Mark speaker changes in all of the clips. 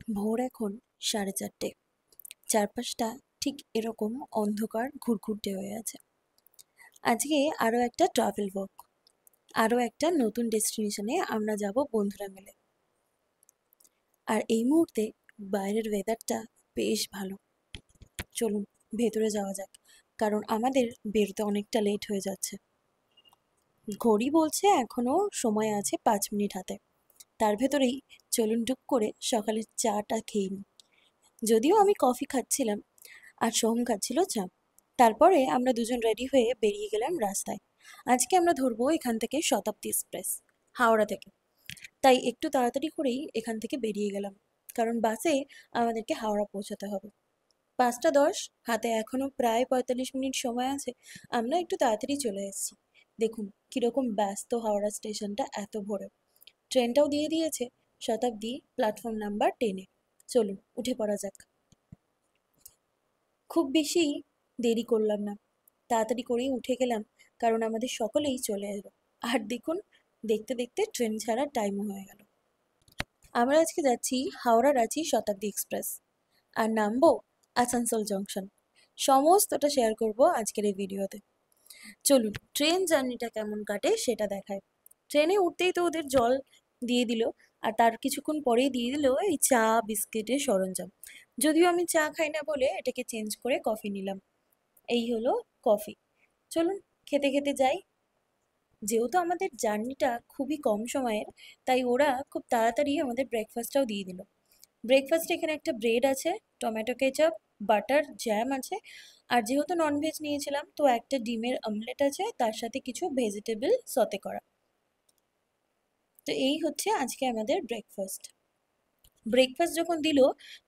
Speaker 1: ভোর এখন 4:30। চারপাশটা ঠিক এরকম অন্ধকার ঘুরঘুরটে হয়ে আছে। আজকে আরও একটা ট্রাভেল ওয়াক, আরও একটা নতুন ডেস্টিনেশনে আমরা যাব বন্ধুরা মিলে। আর এই মুহূর্তে বাইরের ওয়েদারটা বেশ ভালো। চলুন ভেতরে যাওয়া যাক, কারণ আমাদের বেরোতে অনেকটা লেট হয়ে যাচ্ছে। ঘড়ি বলছে এখনো সময় আছে 5 মিনিট হাতে। তার ভেতরেই চলুন টুক করে সকালের চাটা খেয়ে নিই। যদিও আমি কফি খাচ্ছিলাম আর সোহম খাচ্ছিল চা। তারপরে আমরা দুজন রেডি হয়ে বেরিয়ে গেলাম রাস্তায়। আজকে আমরা ধরবো এখান থেকে শতাব্দী এক্সপ্রেস, হাওড়া থেকে। তাই একটু তাড়াতাড়ি করেই এখান থেকে বেরিয়ে গেলাম, কারণ বাসে আমাদেরকে হাওড়া পৌঁছাতে হবে 5টা 10। হাতে এখনো প্রায় 45 মিনিট সময় আছে। আমরা একটু তাড়াতাড়ি চলে এসেছি। দেখুন কিরকম ব্যস্ত হাওড়া স্টেশনটা এত ভোরে। ট্রেনটাও দিয়ে দিয়েছে শতাব্দী প্ল্যাটফর্ম নাম্বার 10-এ। চলুন উঠে পড়া যাক। খুব বেশি দেরি করলাম না, তাড়াতাড়ি করেই উঠে গেলাম, কারণ আমাদের সকলেই চলে এলো। আর দেখুন, দেখতে দেখতে ট্রেন ছাড়ার টাইমও হয়ে গেল। আমরা আজকে যাচ্ছি হাওড়া রাঁচি শতাব্দী এক্সপ্রেস, আর নামবো আসানসোল জংশন। সমস্তটা শেয়ার করব আজকের এই ভিডিওতে। চলুন ট্রেন জার্নিটা কেমন কাটে সেটা দেখায়। ট্রেনে উঠতেই তো ওদের জল দিয়ে দিল, আর তার কিছুক্ষণ পরেই দিয়ে দিল এই চা বিস্কিটের সরঞ্জাম। যদিও আমি চা খাই না বলে এটাকে চেঞ্জ করে কফি নিলাম। এই হলো কফি। চলুন খেতে খেতে যাই। যেহেতু আমাদের জার্নিটা খুবই কম সময়ের, তাই ওরা খুব তাড়াতাড়ি আমাদের ব্রেকফাস্টটাও দিয়ে দিল। ব্রেকফাস্টে এখানে একটা ব্রেড আছে, টমেটো কেচাপ, বাটার, জ্যাম আছে। আর যেহেতু ননভেজ নিয়েছিলাম, তো একটা ডিমের অমলেট আছে, তার সাথে কিছু ভেজিটেবল সতে করা। তো এই হচ্ছে আজকে আমাদের ব্রেকফাস্ট। ব্রেকফাস্ট যখন দিল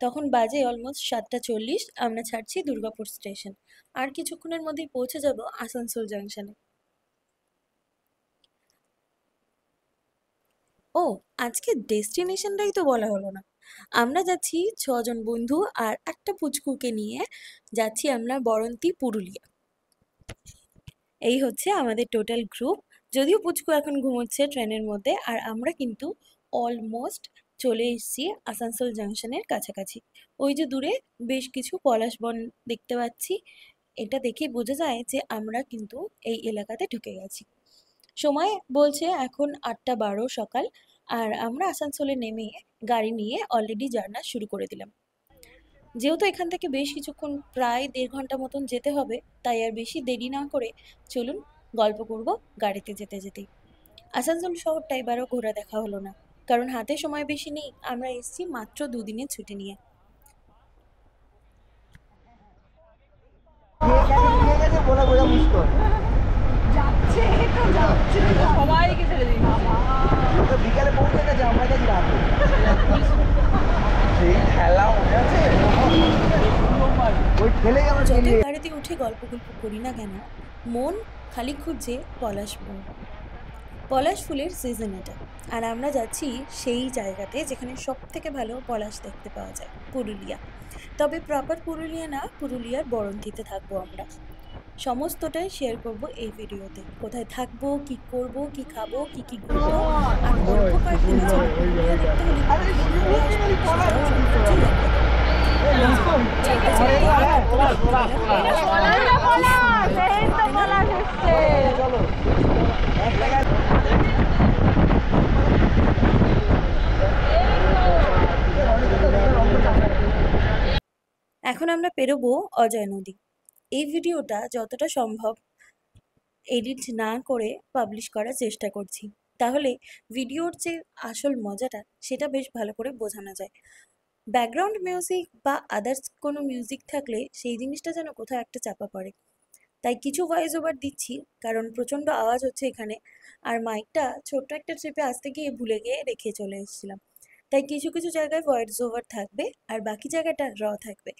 Speaker 1: তখন বাজে অলমোস্ট 7:40। আমরা ছাড়ছি দুর্গাপুর স্টেশন, আর কিছুক্ষণের মধ্যেই পৌঁছে যাব আসানসোল জাংশনে। ও, আজকে ডেস্টিনেশনটাই তো বলা হলো না। আমরা যাচ্ছি 6জন বন্ধু আর একটা পুচকুকে নিয়ে যাচ্ছি আমরা বরন্তি, পুরুলিয়া। এই হচ্ছে আমাদের টোটাল গ্রুপ। যদিও পুচকু এখন ঘুমোচ্ছে ট্রেনের মধ্যে, আর আমরা কিন্তু অলমোস্ট চলে এসেছি আসানসোল জাংশনের কাছাকাছি। ওই যে দূরে বেশ কিছু পলাশ বন দেখতে পাচ্ছি। এটা দেখে বোঝা যায় যে আমরা কিন্তু এই এলাকাতে ঢুকে গেছি। সময় বলছে এখন 8:12 সকাল, আর আমরা আসানসোলে নেমে গাড়ি নিয়ে অলরেডি জার্না শুরু করে দিলাম। যেহেতু এখান থেকে বেশ কিছুক্ষণ, প্রায় 1.5 ঘন্টা মতন যেতে হবে, তাই আর বেশি দেরি না করে চলুন গল্প করব গাড়িতে যেতে যেতেই। আসানসোল শহরটা এবারও ঘোরা দেখা হলো না, কারণ হাতে সময় বেশি নেই। আমরা এসেছি মাত্র 2 দিনের ছুটি নিয়ে।
Speaker 2: বিকালে পৌঁছে গেছে, আমরা গেছি রাতে। সেই খেলা মনে আছে, ওই ঠেলে আমরা
Speaker 1: যতই গাড়িতে উঠে গল্প করি না কেন, মন খালি খুঁজছে পলাশ ফুল। পলাশ ফুলের সিজন এটা, আর আমরা যাচ্ছি সেই জায়গাতে যেখানে সব থেকে ভালো পলাশ দেখতে পাওয়া যায়, পুরুলিয়া। তবে প্রপার পুরুলিয়া না, পুরুলিয়ার বরন্তিতে থাকবো আমরা। সমস্তটাই শেয়ার করব এই ভিডিওতে। কোথায় থাকবো, কি করব, কি খাবো, কি কি ঘুরবো, আর অল্প কয়েকদিনের জন্য পুরুলিয়া দেখতে হলে কিভাবে আসবো সেটাও সবকিছু জানাবো। এখন আমরা পেরোবো অজয় নদী। এই ভিডিওটা যতটা সম্ভব এডিট না করে পাবলিশ করার চেষ্টা করছি, তাহলে ভিডিওর যে আসল মজাটা সেটা বেশ ভালো করে বোঝানো যায়। ব্যাকগ্রাউন্ড মিউজিক বা আদার্স কোনো মিউজিক থাকলে সেই জিনিসটা যেন কোথাও একটা চাপা পড়ে। তাই কিছু ভয়েস ওভার দিচ্ছি, কারণ প্রচণ্ড আওয়াজ হচ্ছে এখানে। আর মাইকটা ছোট্ট একটা ট্রিপে আসতে গিয়ে ভুলে গিয়ে রেখে চলে এসেছিলাম। তাই কিছু কিছু জায়গায় ভয়েস ওভার থাকবে, আর বাকি জায়গাটা থাকবে।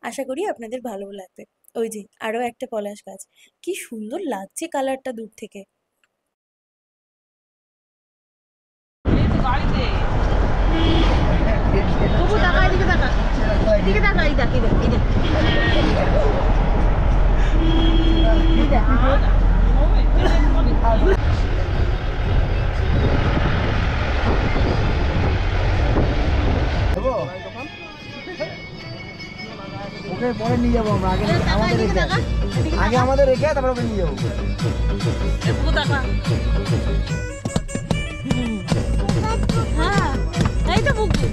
Speaker 1: আশা করি আপনাদের ভালো লাগবে। ওই যে আরও একটা পলাশ গাছ, কি সুন্দর লাগছে কালারটা দূর থেকে।
Speaker 2: ওকে পরে নিয়ে যাবো আমরা, আগে আমাদের রেখে আগে আমাদের রেখে তারপর ওকে নিয়ে যাবো।
Speaker 1: হ্যাঁ এই তো বুকু।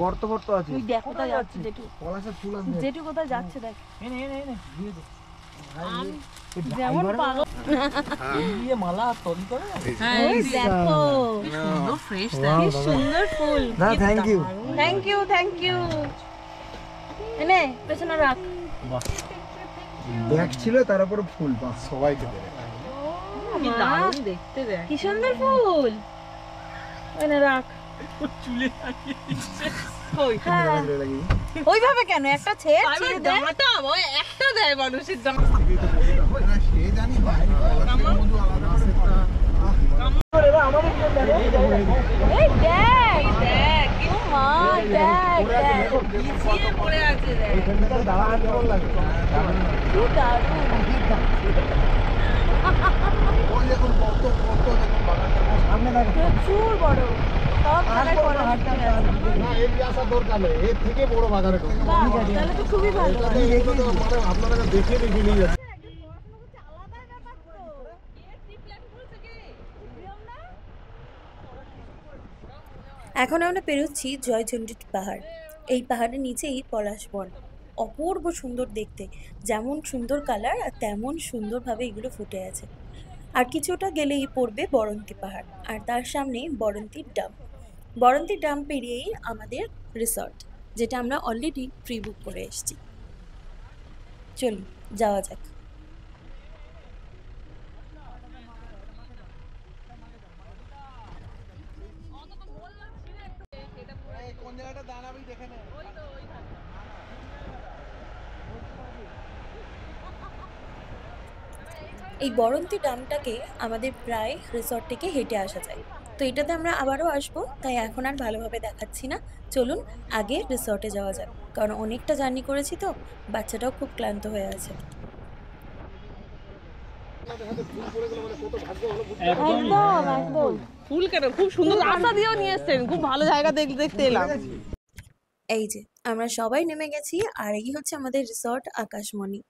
Speaker 2: গর্ত গর্ত আছে।
Speaker 1: তুই দেখ কোথায় যাচ্ছে জেঠু,
Speaker 2: পলাশের ফুল আছে।
Speaker 1: জেঠু কোথায় যাচ্ছে দেখ।
Speaker 2: এনে দিয়ে দে।
Speaker 1: যেমন পাগল।
Speaker 2: দিয়ে মালা তৈরি করে।
Speaker 1: ওই দেখো
Speaker 3: সুন্দর ফ্রেশ
Speaker 1: কি সুন্দর ফুল।
Speaker 2: না thank you.
Speaker 1: Thank you thank you. এনে পেছনে রাখ।
Speaker 2: ব্যাগ ছিল তার উপরে ফুল, বাহ সবাইকে দেবে।
Speaker 3: কি দারুণ দেখতে দেখ।
Speaker 1: কি সুন্দর ফুল। এনে রাখ।
Speaker 3: চুলে লাগিয়ে দিচ্ছে।
Speaker 1: হ্যাঁ ওইভাবে কেন, একটা ছেড়ে ছিঁড়ে দে।
Speaker 3: জামাটা ওই একটা দেয় মানুষের জামা।
Speaker 1: এই দেখ দেখ ও মা দেখ দেখ
Speaker 3: পিছিয়ে পড়ে আছে দেখ।
Speaker 1: কি দারুণ।
Speaker 2: সামনে দেখো।
Speaker 1: প্রচুর বড়, সব জায়গায় কলা আছে।
Speaker 4: না এর আসা দরকার নেই, এর থেকে বড় বাগানে ঢোকা।
Speaker 1: বাহ, তাহলে তো খুবই ভালো।
Speaker 4: মানে আপনারা দেখে নিয়ে যাচ্ছে।
Speaker 1: এখন আমরা পেরোচ্ছি জয়চণ্ডী পাহাড়। এই পাহাড়ের নিচেই পলাশ বন, অপূর্ব সুন্দর দেখতে, যেমন সুন্দর কালার আর তেমন সুন্দরভাবে এগুলো ফুটে আছে। আর কিছুটা গেলেই পড়বে বরন্তী পাহাড়, আর তার সামনেই বরন্তীর ডাম। বরন্তীর ডাম পেরিয়েই আমাদের রিসর্ট, যেটা আমরা অলরেডি প্রি বুক করে এসেছি। চলুন যাওয়া যাক।
Speaker 2: কোন জায়গাটা দাঁড়াবি দেখে নে।
Speaker 1: এই বরন্তী ডামটাকে আমাদের প্রায় রিসর্ট থেকে হেঁটে আসা যায়, তো এটাতে আমরা আবারও আসবো, তাই এখন আর ভালোভাবে দেখাচ্ছি না। চলুন আগে রিসর্টে যাওয়া যাক, কারণ অনেকটা জার্নি করেছি তো, বাচ্চাটাও খুব ক্লান্ত হয়ে আছে। একদম একদম।
Speaker 3: ফুল কেন, খুব সুন্দর রাস্তা দিয়েও নিয়ে এসছেন, খুব ভালো জায়গা দেখতে দেখতে এলাম।
Speaker 1: এই যে আমরা সবাই নেমে গেছি, আর এই হচ্ছে আমাদের রিসর্ট আকাশমণি।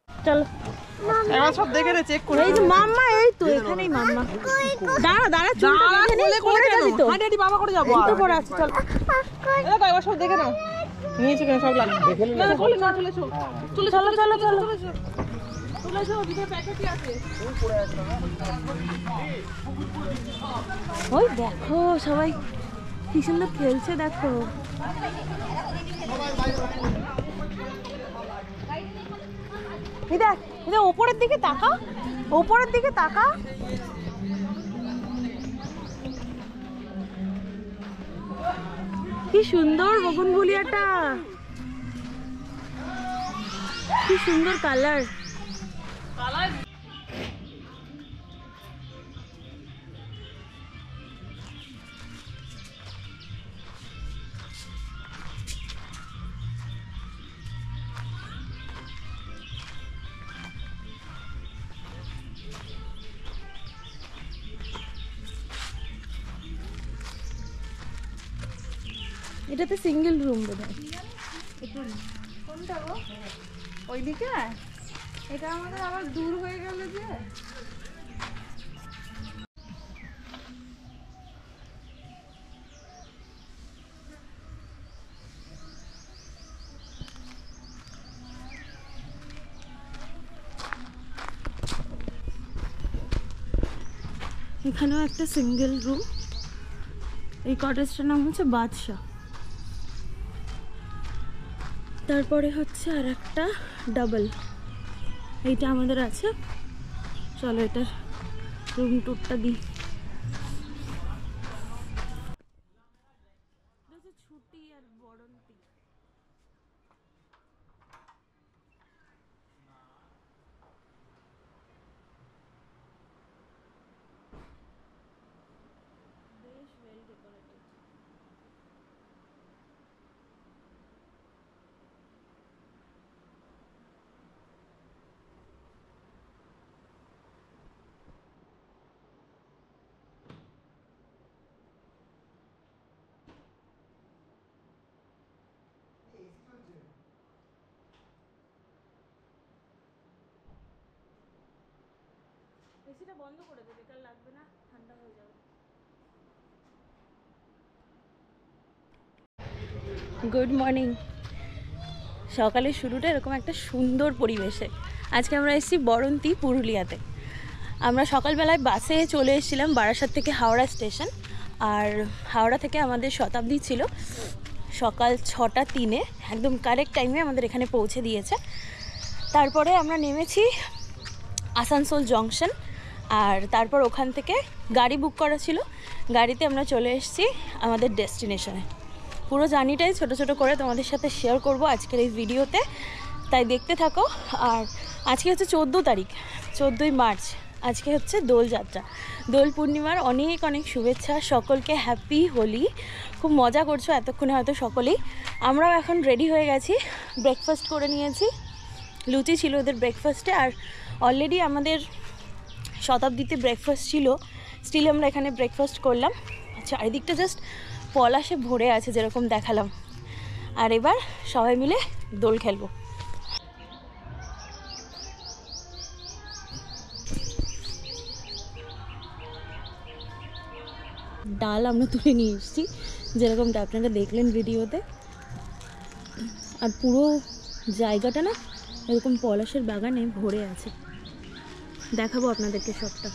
Speaker 1: চলো
Speaker 3: এবার সব দেখে নে, চেক করে।
Speaker 1: এই যে মাম্মা, এই তো এখানেই মাম্মা। দাঁড়া দাঁড়া, চুলটা
Speaker 3: দাঁড়া,
Speaker 1: বেঁধে নে,
Speaker 3: কোলে করে
Speaker 1: পড়ে
Speaker 3: কেন?
Speaker 1: যাবি তো।
Speaker 3: হাঁটি হাঁটি বাবা করে যাবো।
Speaker 1: এই তো পড়ে আছে, চল।
Speaker 3: দেখো এবার সব দেখে নাও। নিয়েছো কেন সব লাগবে? না না, চলে না, চলে এসো। চলে
Speaker 1: চলো চলো চলো।
Speaker 3: চলে এসো, ভিতরে প্যাকেটই আছে।
Speaker 1: ওই দেখো সবাই কি সুন্দর খেলছে, দেখো। এই দেখ, এই দেখ, ওপরের দিকে তাকা, ওপরের দিকে তাকা। কি সুন্দর বগনভুলিয়াটা, কি সুন্দর কালার। এটাতে সিঙ্গেল রুম বোধহয়।
Speaker 5: কোনটা গো? ওইদিকে? এটা আমাদের আবার দূর হয়ে গেল যে।
Speaker 1: এখানেও একটা সিঙ্গেল রুম। এই কটেজটার নাম হচ্ছে বাদশাহ। তারপরে হচ্ছে আর একটা ডাবল, এইটা আমাদের আছে। চলো এটার রুম টুরটা দিই। ছুটি আর বরন্তি। এসিটা বন্ধ করে দে, বেকার লাগবে না, ঠান্ডা হয়ে যাবে। Good morning. সকালের শুরুটা এরকম একটা সুন্দর পরিবেশে। আজকে আমরা এসেছি বরন্তী, পুরুলিয়াতে। আমরা সকালবেলায় বাসে চলে এসেছিলাম বারাসাত থেকে হাওড়া স্টেশন, আর হাওড়া থেকে আমাদের শতাব্দী ছিল সকাল 6:03, একদম কারেক্ট টাইমে আমাদের এখানে পৌঁছে দিয়েছে। তারপরে আমরা নেমেছি আসানসোল জংশন, আর তারপর ওখান থেকে গাড়ি বুক করা ছিল, গাড়িতে আমরা চলে এসেছি আমাদের ডেস্টিনেশনে। পুরো জার্নিটাই ছোট ছোট করে তোমাদের সাথে শেয়ার করব আজকের এই ভিডিওতে, তাই দেখতে থাকো। আর আজকে হচ্ছে 14 তারিখ, 14ই মার্চ। আজকে হচ্ছে দোলযাত্রা, দোল পূর্ণিমার অনেক অনেক শুভেচ্ছা সকলকে, হ্যাপি হোলি। খুব মজা করছো এতক্ষণে হয়তো সকলেই। আমরাও এখন রেডি হয়ে গেছি, ব্রেকফাস্ট করে নিয়েছি, লুচি ছিল ওদের ব্রেকফাস্টে, আর অলরেডি আমাদের শতাব্দীতে ব্রেকফাস্ট ছিল, স্টিল আমরা এখানে ব্রেকফাস্ট করলাম। চারিদিকটা জাস্ট পলাশে ভরে আছে যেরকম দেখালাম। আর এবার সবাই মিলে দোল খেলবো। ডাল আমরা তুলে নিয়ে এসেছি, যেরকমটা আপনারা দেখলেন ভিডিওতে। আর পুরো জায়গাটা না এরকম পলাশের বাগানে ভরে আছে, দেখাবো আপনাদেরকে সবটা।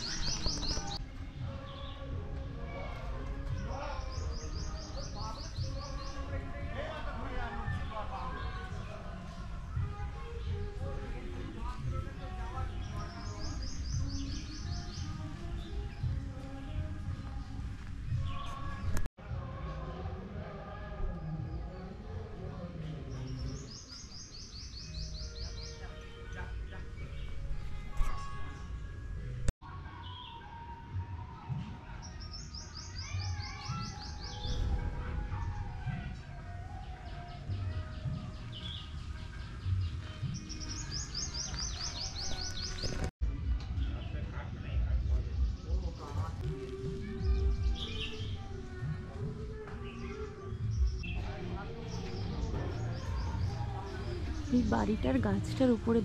Speaker 1: এই বাড়িটার গাছটার উপরে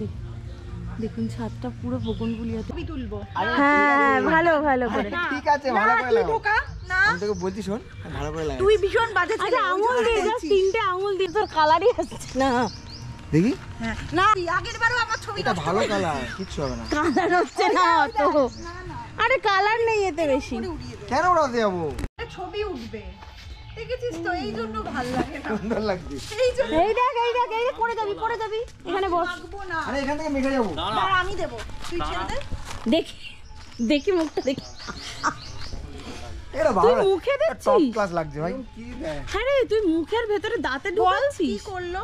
Speaker 1: দেখুন ছাদটা পুরো বগনভুলিয়াতে তুলবো। হ্যাঁ ভালো ভালো করে,
Speaker 2: ঠিক আছে, ভালো করে লাগাও। আমি তোকে বলছি, শোন, ভালো করে লাগা।
Speaker 5: তুই ভীষণ বাজে ছেলে।
Speaker 1: আচ্ছা আঙুল দিয়ে, জাস্ট 3টে আঙুল দিয়ে, তোর কালারই আসছে না।
Speaker 2: দেখি,
Speaker 5: না আগের বারও আমার ছবি
Speaker 2: এটা ভালো কালার, কিচ্ছু হবে না।
Speaker 1: কালার হচ্ছে না তো, আরে কালার নেই এতে বেশি।
Speaker 2: কেন ওড়াতে যাবো?
Speaker 5: ছবি উঠবে, দেখেছিস তো, এই জন্য ভালো লাগে না।
Speaker 2: সুন্দর লাগছে।
Speaker 5: এই জন্য
Speaker 1: এই দেখ এই দেখ, এই পড়ে যাবি এখানে বস।
Speaker 5: রাখবো না।
Speaker 2: আরে এখান থেকে মেখে যাবো।
Speaker 5: আর আমি দেবো, তুই ছেড়ে দে।
Speaker 1: দেখি মুখটা দেখি।
Speaker 2: এটা
Speaker 1: তুই
Speaker 2: ভালো,
Speaker 1: মুখে
Speaker 2: টপ
Speaker 1: দেখছিস?
Speaker 2: ক্লাস লাগছে ভাই।
Speaker 1: হ্যাঁ রে, তুই মুখের ভেতরে দাঁতে ঢুকাচ্ছিস।
Speaker 5: কি করলো?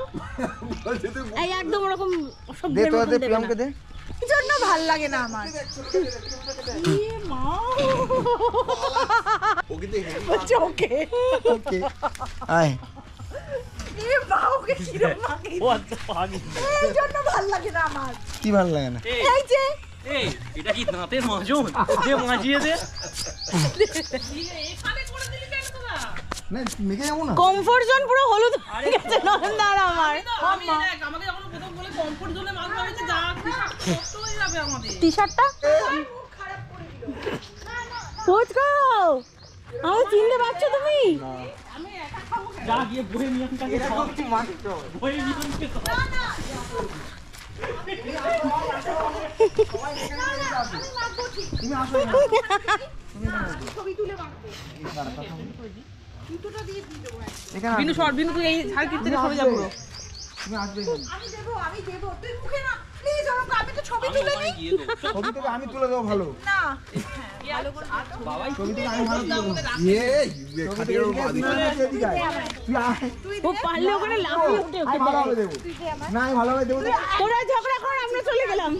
Speaker 1: এই একদম ওরকম সব
Speaker 2: দে তো, দে
Speaker 1: দেবে
Speaker 2: প্রিয়মকে দে।
Speaker 5: এই জন্য ভাল লাগে না আমার। বলছে ওকে।
Speaker 2: ওকে, আয়।
Speaker 5: এ মা, ওকে কিরম মাগি। এই জন্য ভাল লাগে না আমার।
Speaker 2: কি ভালো লাগে না?
Speaker 5: এই যে
Speaker 6: এই এটা কি দাঁতের মাজন দে মাজিয়ে দে
Speaker 2: না, মেখে যাবো না।
Speaker 1: কমফোর্ট জোন পুরো হলুদ হয়ে গেছে নন্দার আমার।
Speaker 3: আমাদের যখন প্রথম বলে কমফোর্ট জোনে মাছ মারিছে, যা কষ্ট হয়ে যাবে আমাদের।
Speaker 1: টি-শার্টটা পুচকো, আমার চিনতে পারছো তুমি?
Speaker 6: যা গিয়ে বই নিয়মটাকে বই নিয়মকে
Speaker 2: তুমি আসো না।
Speaker 5: ছবি তুলে মাখবো। জুতোটা দিয়ে দেবো।
Speaker 2: এখানে
Speaker 3: বিনু সর, বিনু তুই এই সার্কিট থেকে সরে যা পুরো।
Speaker 2: তুমি আসবে এখানে।
Speaker 5: আমি দেবো, তুই মুখে না প্লিজ। আমি তো ছবি তুলে নিই
Speaker 6: গিয়ে দেবো
Speaker 2: ছবি থেকে আমি তুলে দেবো ভালো।
Speaker 5: না।
Speaker 6: বাবাই
Speaker 2: ছবি থেকে আমি ভালো তুলে দেবো। ছবি থেকে এদিকে আয়, এদিকে আয়। তুই আয়।
Speaker 1: ও পারলে ওখানে লাফিয়ে উঠে
Speaker 2: আমি ভালোভাবে দেবো। না, আমি ভালোভাবে দেবো।
Speaker 1: তোরা ঝগড়া কর, আমরা চলে গেলাম।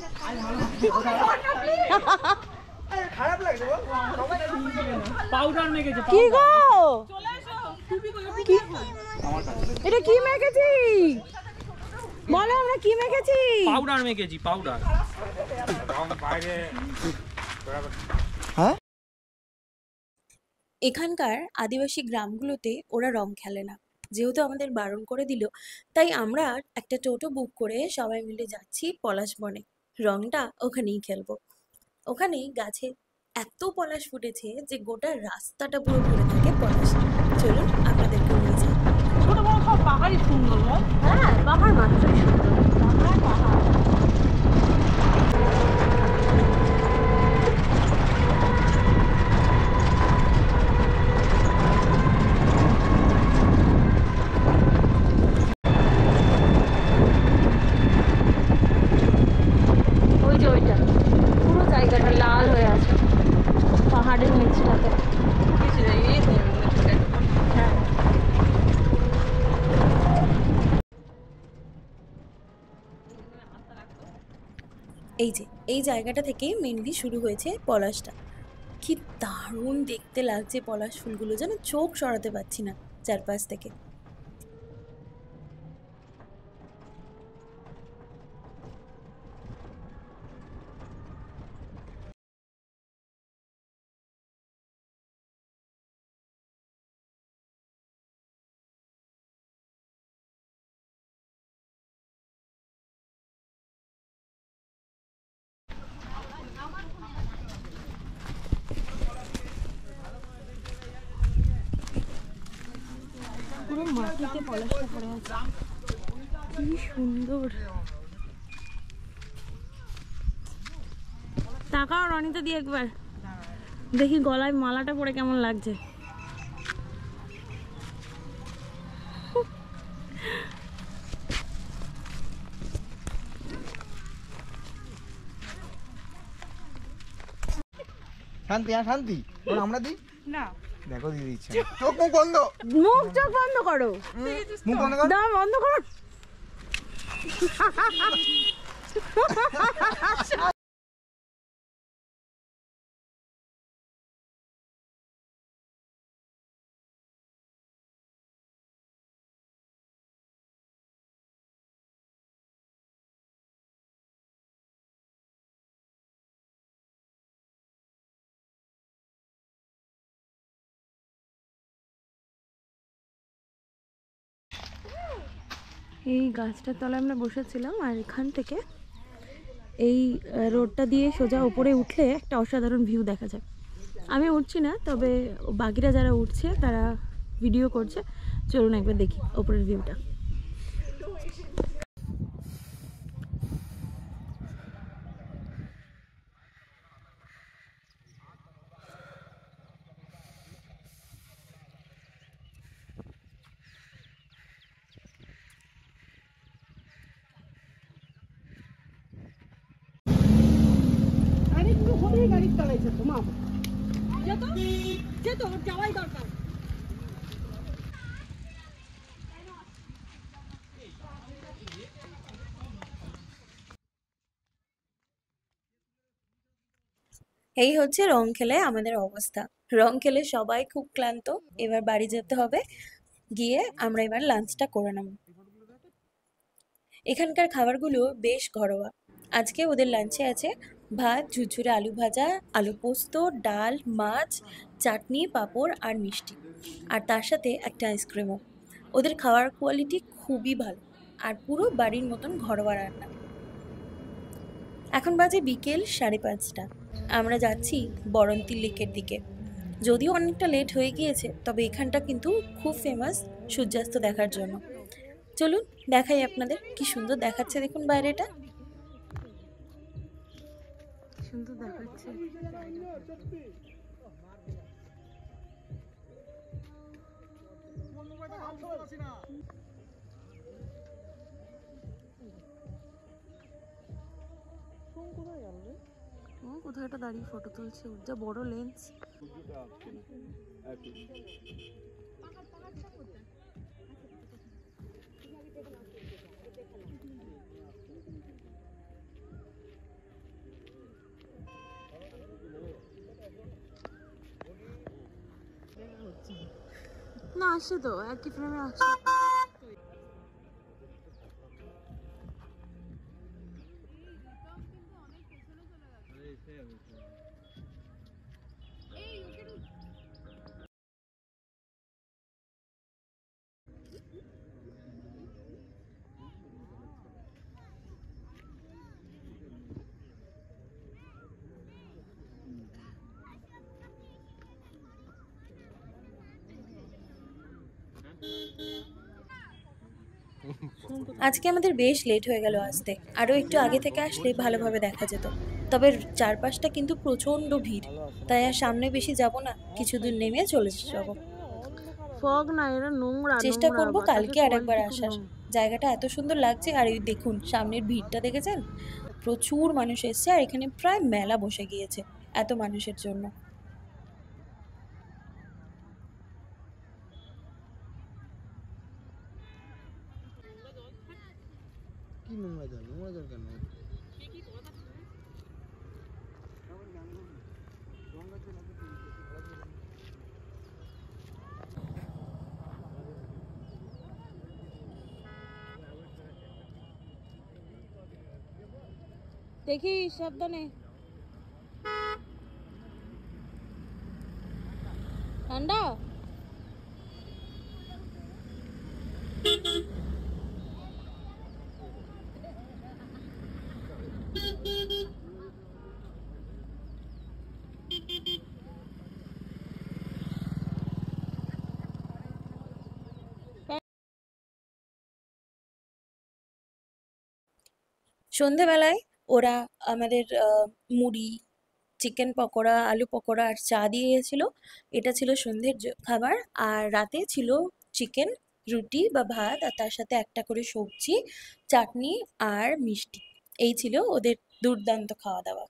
Speaker 2: খারাপ লাগছে বল?
Speaker 6: পাউডার মেখেছে
Speaker 1: কি গো, এটা কি মেখেছি বলো, আমরা কি মেখেছি?
Speaker 6: Powder মেখেছি powder.
Speaker 2: হ্যাঁ,
Speaker 1: এখানকার আদিবাসী গ্রামগুলোতে ওরা রং খেলে না, যেহেতু আমাদের বারণ করে দিল, তাই আমরা একটা টোটো বুক করে সবাই মিলে যাচ্ছি পলাশ বনে, রংটা ওখানেই খেলবো। ওখানেই গাছে এত পলাশ ফুটেছে যে গোটা রাস্তাটা পুরো ভরে থাকে পলাশ। চলুন আপনাদেরকে নিয়ে যাই।
Speaker 3: ছোট বড় সব পাহাড়ই সুন্দর বল।
Speaker 1: হ্যাঁ, পাহাড় মাত্রই সুন্দর।
Speaker 3: পাহাড় পাহাড়।
Speaker 1: ওই যে ওইটা পুরো জায়গাটা লাল হয়ে আছে পাহাড়ের নিচটাতে।
Speaker 3: কিছু নেই, এই তো
Speaker 1: হ্যাঁ, এই যে এই জায়গাটা থেকেই মেনলি শুরু হয়েছে পলাশটা। কি দারুণ দেখতে লাগছে পলাশ ফুলগুলো, যেন চোখ সরাতে পারছি না চারপাশ থেকে। পুরো মাটিতে পলাশটা পড়ে আছে, কি সুন্দর। তাকাও রনিতা দিয়ে একবার, দেখি গলায় মালাটা পরে কেমন লাগছে।
Speaker 2: শান্তি, হ্যাঁ শান্তি। আমরা দিই
Speaker 3: না।
Speaker 2: দেখো দিয়ে দিচ্ছে। চোখ মুখ বন্ধ,
Speaker 1: মুখ চোখ বন্ধ করো,
Speaker 2: মুখ বন্ধ কর।
Speaker 1: দাও বন্ধ করো। এই গাছটার তলায় আমরা বসেছিলাম, আর এখান থেকে এই রোডটা দিয়ে সোজা উপরে উঠলে একটা অসাধারণ ভিউ দেখা যায়। আমি উঠছি না, তবে বাকিরা যারা উঠছে তারা ভিডিও করছে। চলুন একবার দেখি ওপরের ভিউটা।
Speaker 3: আরে একটু হলেই গাড়ি চালাইছে তো মা। যেত যাওয়াই দরকার।
Speaker 1: এই হচ্ছে রংখেলে আমাদের অবস্থা। রংখেলে সবাই খুব ক্লান্ত, এবার বাড়ি যেতে হবে। গিয়ে আমরা এবার লাঞ্চটা করে নেব। এখানকার খাবারগুলো বেশ ঘরোয়া। আজকে ওদের লাঞ্চে আছে ভাত, ঝুরঝুরে আলু ভাজা, আলু পোস্ত, ডাল, মাছ, চাটনি, পাঁপড় আর মিষ্টি, আর তার সাথে একটা আইসক্রিমও। ওদের খাওয়ার কোয়ালিটি খুবই ভালো, আর পুরো বাড়ির মতন ঘরোয়া রান্না। এখন বাজে বিকেল 5:30। আমরা যাচ্ছি বরন্তি লেকের দিকে। যদিও অনেকটা লেট হয়ে গিয়েছে, তবে এখানটা কিন্তু খুব ফেমাস সূর্যাস্ত দেখার জন্য। চলুন দেখাই আপনাদের, কি সুন্দর দেখাচ্ছে দেখুন বাইরেটা, সুন্দর দেখাচ্ছে। কোথায় একটা দাঁড়িয়ে ফটো তুলছে, ওর যা বড় লেন্স। না আসছে তো, একই ফ্রেমে আসছে। আজকে আমাদের বেশ লেট হয়ে গেল আসতে, আরও একটু আগে থেকে আসলে ভালোভাবে দেখা যেত। তবে চারপাশটা কিন্তু প্রচণ্ড ভিড়, তাই আর সামনে বেশি যাব না, কিছু দূর নেমে চলে যাব।
Speaker 3: ফগ না, এরা নোংরা
Speaker 1: চেষ্টা
Speaker 3: নোংরা,
Speaker 1: করব
Speaker 3: বাতাসের
Speaker 1: কালকে আরেকবার
Speaker 3: কোয়ালিটি খুব
Speaker 1: আসার।
Speaker 3: নোংরা।
Speaker 1: জায়গাটা এত সুন্দর লাগছে, আর এই দেখুন সামনের ভিড়টা দেখেছেন, প্রচুর মানুষ এসছে, আর এখানে প্রায় মেলা বসে গিয়েছে এত মানুষের জন্য।
Speaker 2: কি নোংরা জল, নোংরা জল কেন?
Speaker 3: দেখি সাবধানে। ঠান্ডা
Speaker 1: সন্ধেবেলায় ওরা আমাদের মুড়ি, চিকেন পকোড়া, আলু পকোড়া আর চা দিয়ে গেছিল। এটা ছিল সন্ধ্যের খাবার। আর রাতে ছিল চিকেন, রুটি বা ভাত, আর তার সাথে একটা করে সবজি, চাটনি আর মিষ্টি। এই ছিল ওদের দুর্দান্ত খাওয়া দাওয়া।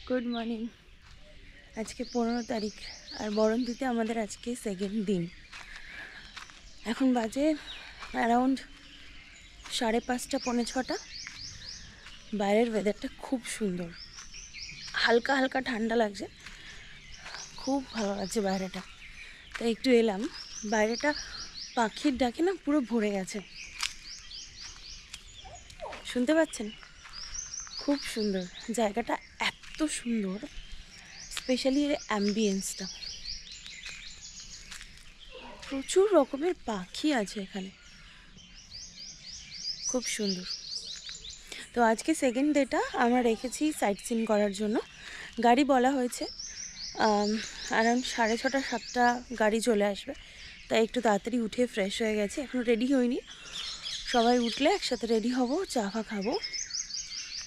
Speaker 1: Good morning. আজকে 15 তারিখ, আর বরন্তিতে আমাদের আজকে সেকেন্ড দিন। এখন বাজে অ্যারাউন্ড 5:30, 5:45। বাইরের ওয়েদারটা খুব সুন্দর, হালকা হালকা ঠান্ডা লাগছে, খুব ভালো লাগছে বাইরেটা। তাই একটু এলাম। বাইরেটা পাখির ডাকে না পুরো ভরে গেছে, শুনতে পাচ্ছেন? খুব সুন্দর জায়গাটা, এত সুন্দর, স্পেশালি এর অ্যাম্বিয়েন্সটা। প্রচুর রকমের পাখি আছে এখানে, খুব সুন্দর। তো আজকে সেকেন্ড ডেটা আমরা রেখেছি সাইট সিন করার জন্য। গাড়ি বলা হয়েছে অ্যারাউন্ড 6:30, 7টা গাড়ি চলে আসবে, তাই একটু তাড়াতাড়ি উঠে ফ্রেশ হয়ে গেছে। এখনও রেডি হইনি, সবাই উঠলে একসাথে রেডি হব, চা ফা খাবো।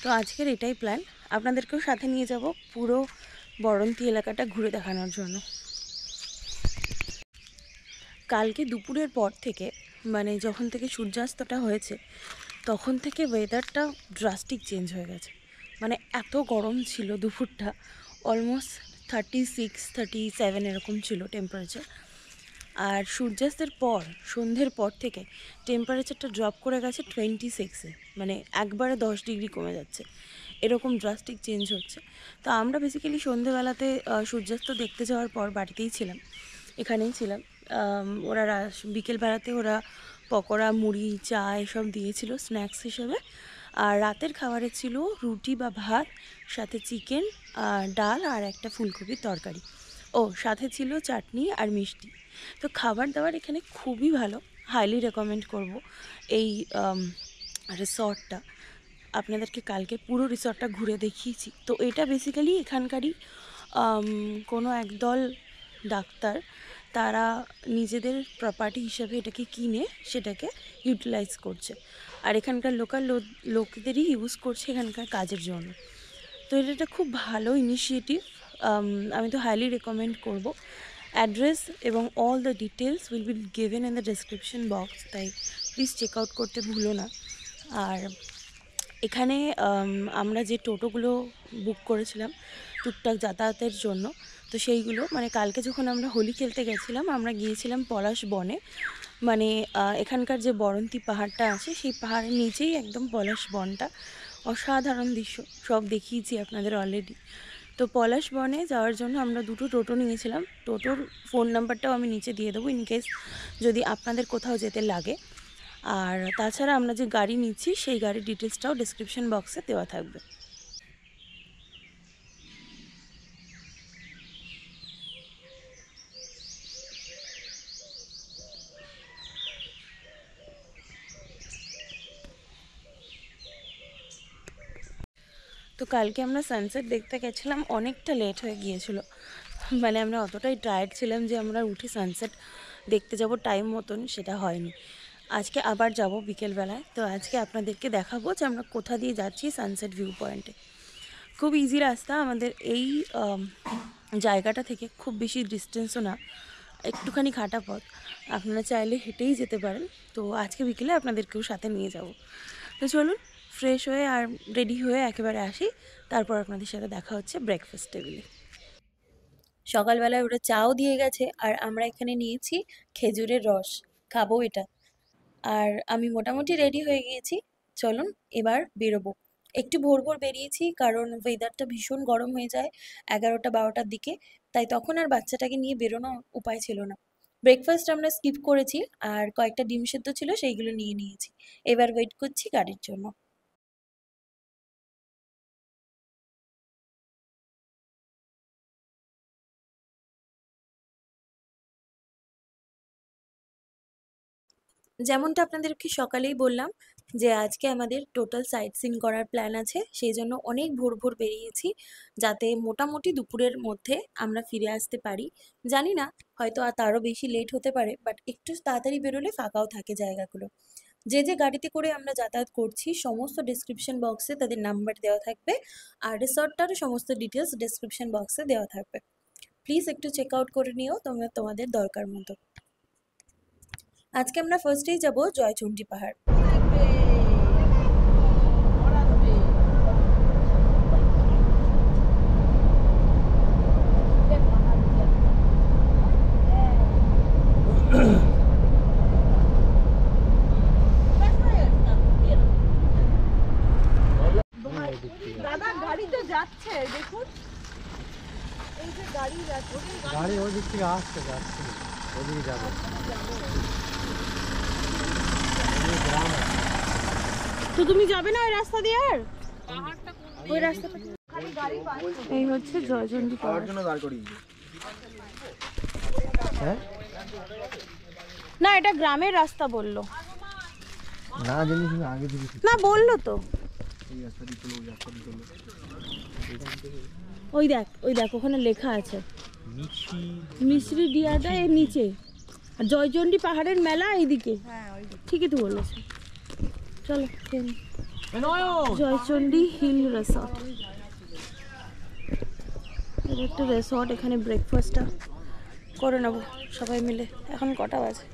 Speaker 1: তো আজকের এটাই প্ল্যান, আপনাদেরকেও সাথে নিয়ে যাব পুরো বরন্তি এলাকাটা ঘুরে দেখানোর জন্য। কালকে দুপুরের পর থেকে, মানে যখন থেকে সূর্যাস্তটা হয়েছে তখন থেকে ওয়েদারটা ড্রাস্টিক চেঞ্জ হয়ে গেছে। মানে এত গরম ছিল দুপুরটা, অলমোস্ট 36, 37 এরকম ছিল টেম্পারেচার। আর সূর্যাস্তের পর, সন্ধ্যের পর থেকে টেম্পারেচারটা ড্রপ করে গেছে 26-এ, মানে একবারে 10 ডিগ্রি কমে যাচ্ছে, এরকম ড্রাস্টিক চেঞ্জ হচ্ছে। তো আমরা বেসিক্যালি সন্ধ্যেবেলাতে সূর্যাস্ত দেখতে যাওয়ার পর বাড়িতেই ছিলাম, এখানেই ছিলাম। ওরা বিকেলবেলাতে ওরা পকোড়া, মুড়ি, চা এসব দিয়েছিল স্ন্যাক্স হিসেবে। আর রাতের খাবারে ছিল রুটি বা ভাত, সাথে চিকেন, ডাল আর একটা ফুলকপির তরকারি, সাথে ছিল চাটনি আর মিষ্টি। তো খাবার দাবার এখানে খুবই ভালো, হাইলি রেকমেন্ড করব এই রিসর্টটা। আপনাদেরকে কালকে পুরো রিসর্টটা ঘুরে দেখিয়েছি। তো এটা বেসিক্যালি এখানকারই কোনো একদল ডাক্তার, তারা নিজেদের প্রপার্টি হিসাবে এটাকে কিনে সেটাকে ইউটিলাইজ করছে, আর এখানকার লোকাল লোকদেরই ইউজ করছে এখানকার কাজের জন্য। তো এটা একটা খুব ভালো ইনিশিয়েটিভ, আমি তো হাইলি রেকমেন্ড করব। অ্যাড্রেস এবং all the details will be given in the description box, তাই প্লিজ চেক আউট করতে ভুলো না। আর এখানে আমরা যে টোটোগুলো বুক করেছিলাম টুকটাক যাতায়াতের জন্য, তো সেইগুলো মানে কালকে যখন আমরা হোলি খেলতে গেছিলাম, আমরা গিয়েছিলাম পলাশ বনে, মানে এখানকার যে বরন্তি পাহাড়টা আছে সেই পাহাড়ের নিচেই একদম পলাশ বনটা। অসাধারণ দৃশ্য, সব দেখিয়েছি আপনাদের অলরেডি। তো পলাশ বনে যাওয়ার জন্য আমরা দুটো টোটো নিয়েছিলাম। টোটোর ফোন নাম্বারটাও আমি নিচে দিয়ে দেবো ইনকেস যদি আপনাদের কোথাও যেতে লাগে। আর তাছাড়া আমরা যে গাড়ি নিচ্ছি সেই গাড়ির ডিটেলসটাও ডেসক্রিপশন বক্সে দেওয়া থাকবে। তো কালকে আমরা সানসেট দেখতে গেছিলাম, অনেকটা লেট হয়ে গিয়েছিল। মানে আমরা অতটাই টায়ার্ড ছিলাম যে আমরা উঠে সানসেট দেখতে যাব টাইম মতন, সেটা হয়নি। আজকে আবার যাব বিকেলবেলায়। তো আজকে আপনাদেরকে দেখাবো যে আমরা কোথা দিয়ে যাচ্ছি সানসেট ভিউ পয়েন্টে। খুব ইজি রাস্তা আমাদের এই জায়গাটা থেকে, খুব বেশি ডিস্টেন্সও না, একটুখানি খাটা পথ। আপনারা চাইলে হেঁটেই যেতে পারেন। তো আজকে বিকেলে আপনাদেরকেও সাথে নিয়ে যাব। তো চলুন ফ্রেশ হয়ে আর রেডি হয়ে একেবারে আসি, তারপর আপনাদের সাথে দেখা হচ্ছে ব্রেকফাস্ট টেবিলে। সকালবেলায় ওরা চাও দিয়ে গেছে আর আমরা এখানে নিয়েছি খেজুরের রস, খাবো এটা। আর আমি মোটামুটি রেডি হয়ে গিয়েছি, চলুন এবার বেরোবো। একটু ভোর ভোর বেরিয়েছি কারণ ওয়েদারটা ভীষণ গরম হয়ে যায় 11টা-12টার দিকে, তাই তখন আর বাচ্চাটাকে নিয়ে বেরোনো উপায় ছিল না। ব্রেকফাস্ট আমরা স্কিপ করেছি আর কয়েকটা ডিম সেদ্ধ ছিল সেইগুলো নিয়ে নিয়েছি। এবার ওয়েট করছি গাড়ির জন্য। যেমনটা আপনাদেরকে সকালেই বললাম যে আজকে আমাদের টোটাল সাইট সিন করার প্ল্যান আছে, সেই জন্য অনেক ভোর ভোর বেরিয়েছি যাতে মোটামুটি দুপুরের মধ্যে আমরা ফিরে আসতে পারি। জানি না হয়তো আর তারও বেশি লেট হতে পারে, বাট একটু তাড়াতাড়ি বেরোলে ফাঁকাও থাকে জায়গাগুলো। যে যে গাড়িতে করে আমরা যাতায়াত করছি সমস্ত ডেসক্রিপশন বক্সে তাদের নাম্বার দেওয়া থাকবে, আর রিসর্টটারও সমস্ত ডিটেলস ডেসক্রিপশন বক্সে দেওয়া থাকবে। প্লিজ একটু চেক আউট করে নিও তোমরা তোমাদের দরকার মতো। আজকে আমরা ফার্স্টেই যাব জয়চণ্ডী পাহাড়।
Speaker 3: দাদা গাড়ি তো যাচ্ছে, দেখুন এই যে গাড়ি যাচ্ছে।
Speaker 4: গাড়ি ওই দিক থেকে আসছে, যাচ্ছে ওদিকে যাবে।
Speaker 1: তো তুমি যাবে না ওই রাস্তা দিয়ে? আর ওই রাস্তাটা এই হচ্ছে জয়চণ্ডী পাহাড়।
Speaker 2: হ্যাঁ
Speaker 1: না এটা গ্রামের রাস্তা বললো
Speaker 2: না, জানিস না আগে দিবি
Speaker 1: না, বললো তো। ওই দেখ ওই দেখ ওখানে লেখা আছে মিশ্রি ডিয়াদা এর নিচে, আর জয়চণ্ডী পাহাড়ের মেলা এইদিকে। ঠিকই তো বলেছে। চলো জয়চণ্ডী হিল রিসর্ট, এটা একটা রিসর্ট। এখানে ব্রেকফাস্টটা করে নেবো সবাই মিলে। এখন কটা বাজে?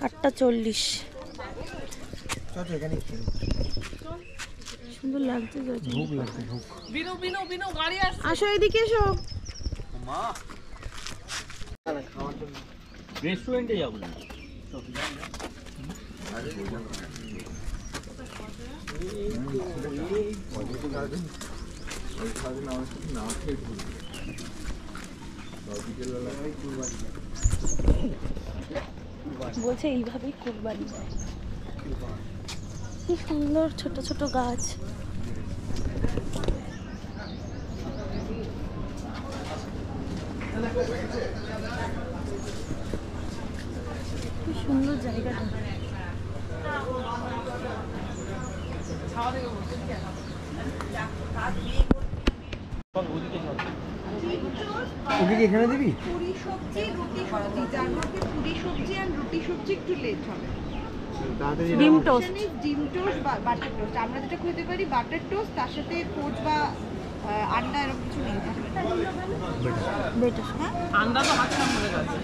Speaker 1: 8:40। সুন্দর লাগছে জয়চণ্ডী।
Speaker 3: বিনু বিনু বিনু গাড়ি আসছে।
Speaker 1: আসো এদিকে এসো।
Speaker 6: রেস্টুরেন্টে যাবো না?
Speaker 1: বলছে এইভাবেই কুরবানি দেয়। কি সুন্দর ছোট ছোট গাছ। কি সুন্দর জায়গাটা।
Speaker 2: ওকে কি এখানে দিবি?
Speaker 5: পুরি সবজি রুটি সবজি, যার মধ্যে পুরি সবজি আর রুটি সবজি একটু লেট হবে।
Speaker 1: ডিম টোস্ট,
Speaker 5: ডিম টোস্ট বা বাটার টোস্ট। আমরা যেটা খেতে পারি বাটার টোস্ট, তার সাথে পোচ বা আন্ডা এরকম কিছু নেই।
Speaker 1: বেটার।
Speaker 3: ঠান্ডা তো হাতে মনে যাচ্ছে।